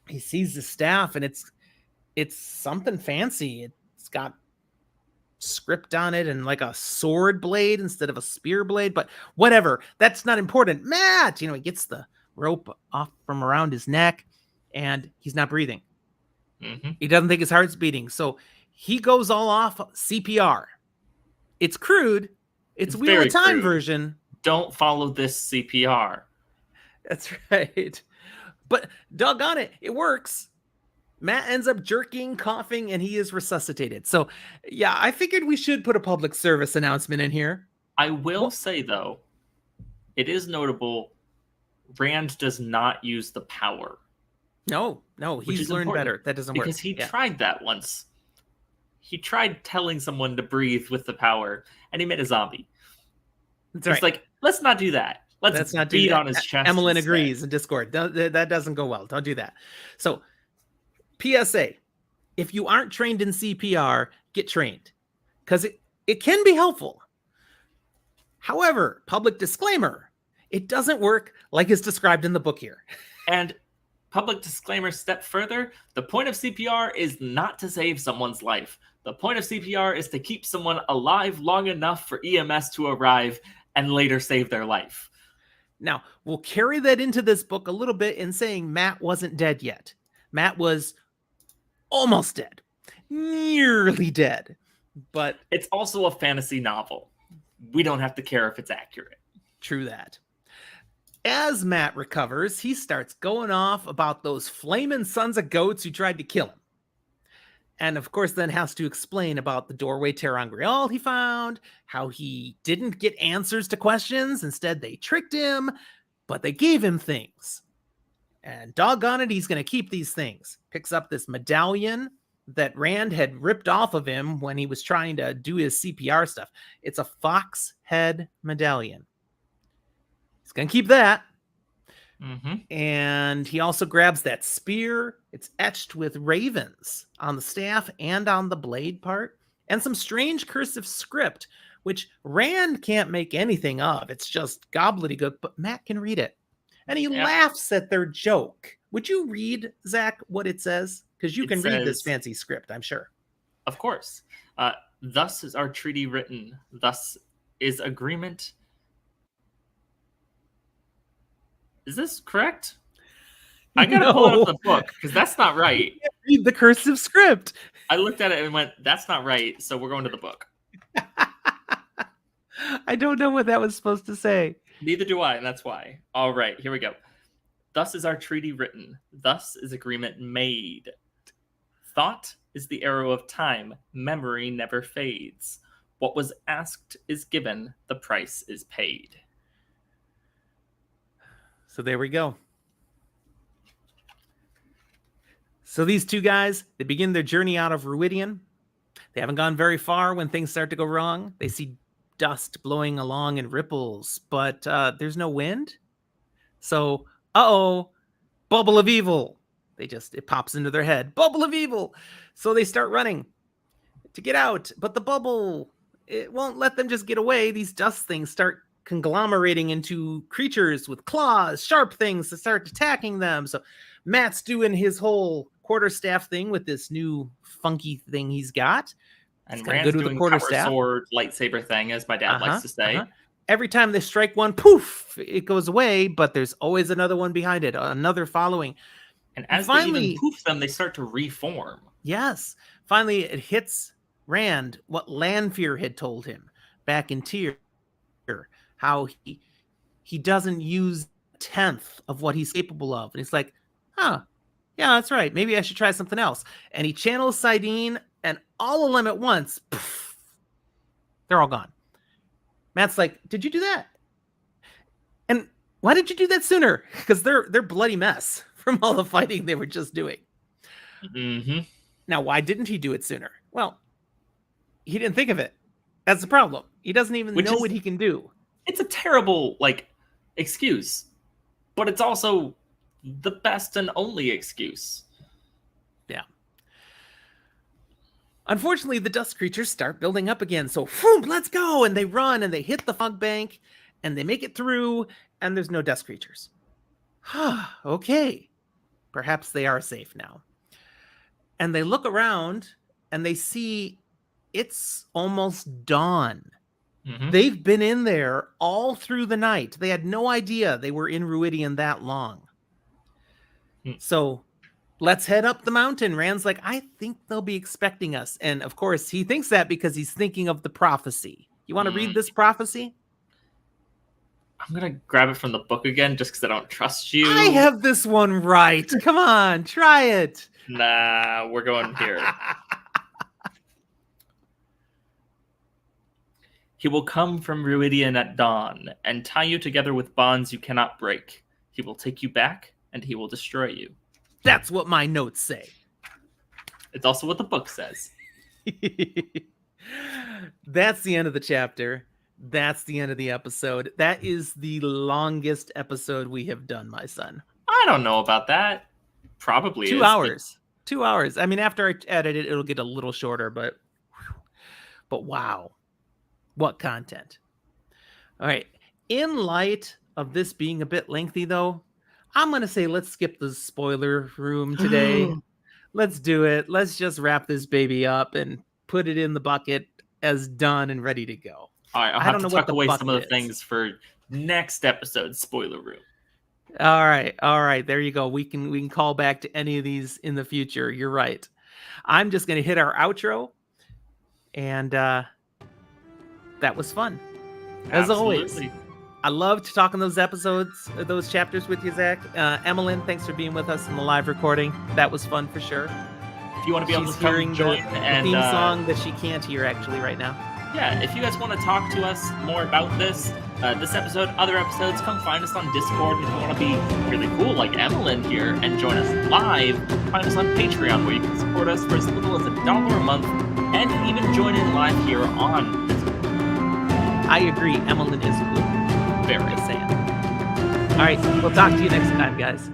He sees the staff, and it's something fancy. It's got script on it and like a sword blade instead of a spear blade, but whatever. That's not important. Matt, he gets the rope off from around his neck, and he's not breathing. Mm-hmm. He doesn't think his heart's beating, so he goes all off CPR. It's crude. It's Wheel of Time version. Don't follow this CPR. That's right. But doggone it, it works. Matt ends up jerking, coughing, and he is resuscitated. So, yeah, I figured we should put a public service announcement in here. I will say, though, it is notable Rand does not use the power. No, he's learned better. That doesn't work. Because he tried that once. He tried telling someone to breathe with the power, and he made a zombie. That's it's like, let's not do that. Let's not beat on his chest. Emmeline agrees in Discord. That doesn't go well. Don't do that. So, PSA, if you aren't trained in CPR, get trained, because it can be helpful. However, public disclaimer, it doesn't work like is described in the book here. And public disclaimer step further, the point of CPR is not to save someone's life. The point of CPR is to keep someone alive long enough for EMS to arrive and later save their life. Now, we'll carry that into this book a little bit in saying Matt wasn't dead yet. Matt was almost dead, nearly dead, but it's also a fantasy novel. We don't have to care if it's accurate. True that. As Matt recovers, he starts going off about those flaming sons of goats who tried to kill him. And of course, then has to explain about the doorway Terangrial he found, how he didn't get answers to questions. Instead, they tricked him, but they gave him things. And doggone it, he's going to keep these things. Picks up this medallion that Rand had ripped off of him when he was trying to do his CPR stuff. It's a fox head medallion. He's going to keep that. Mm-hmm. And he also grabs that spear. It's etched with ravens on the staff and on the blade part, and some strange cursive script, which Rand can't make anything of. It's just gobbledygook, but Matt can read it. And he laughs at their joke. Would you read, Zach, what it says? Because you can read this fancy script, I'm sure. Of course. Thus is our treaty written. Thus is agreement. Is this correct? I gotta pull up the book because that's not right. Read the cursive script. I looked at it and went, "That's not right." So we're going to the book. I don't know what that was supposed to say. Neither do I, and that's why. All right, here we go. Thus is our treaty written. Thus is agreement made. Thought is the arrow of time. Memory never fades. What was asked is given. The price is paid. So there we go. So these two guys, they begin their journey out of Ruidion. They haven't gone very far when things start to go wrong. They see dust blowing along in ripples, but there's no wind. So, bubble of evil. It pops into their head. Bubble of evil. So they start running to get out, but the bubble, it won't let them just get away. These dust things start conglomerating into creatures with claws, sharp things that start attacking them. So Matt's doing his whole quarterstaff thing with this new funky thing he's got. And Rand's doing the quarterstaff sword lightsaber thing, as my dad likes to say. Every time they strike one, poof, it goes away, but there's always another one behind it, another following. And as they even poof them, they start to reform. Yes. Finally, it hits Rand what Lanfear had told him back in Tyr, how he doesn't use a tenth of what he's capable of. And it's like, yeah, that's right. Maybe I should try something else. And he channels Sidene, and all of them at once, poof, they're all gone. Matt's like, did you do that? Why didn't you do that sooner? Because they're bloody mess from all the fighting they were just doing. Mm-hmm. Now, why didn't he do it sooner? Well, he didn't think of it. That's the problem. He doesn't even know what he can do. It's a terrible, excuse. But it's also the best and only excuse. Yeah. Unfortunately, the dust creatures start building up again. So, whoom, let's go. And they run and they hit the fog bank and they make it through and there's no dust creatures. Okay. Perhaps they are safe now. And they look around and they see it's almost dawn. Mm-hmm. They've been in there all through the night. They had no idea they were in Ruidion that long. So let's head up the mountain. Rand's like, I think they'll be expecting us. And of course, he thinks that because he's thinking of the prophecy. You want to read this prophecy? I'm going to grab it from the book again just because I don't trust you. I have this one right. Come on, try it. Nah, we're going here. He will come from Ruidion at dawn and tie you together with bonds you cannot break. He will take you back and he will destroy you. That's what my notes say. It's also what the book says. That's the end of the chapter. That's the end of the episode. That is the longest episode we have done, my son. I don't know about that. Probably 2 hours. 2 hours. I mean, after I edit it, it'll get a little shorter, but wow. What content. All right. In light of this being a bit lengthy, though, I'm going to say let's skip the spoiler room today. Let's do it. Let's just wrap this baby up and put it in the bucket as done and ready to go. All right. I'll have to tuck away some of the things for next episode spoiler room. All right. All right. There you go. We can call back to any of these in the future. You're right. I'm just going to hit our outro. And that was fun. As always. I loved talking those episodes, those chapters with you, Zach. Emmeline, thanks for being with us in the live recording. That was fun for sure. If you want to be able to hearing join the theme song that she can't hear actually right now. Yeah, if you guys want to talk to us more about this episode, other episodes, come find us on Discord. If you want to be really cool like Emmeline here and join us live, find us on Patreon where you can support us for as little as $1 a month and even join in live here on Discord. I agree. Emmeline is cool. Very saying. All right, we'll talk to you next time, guys.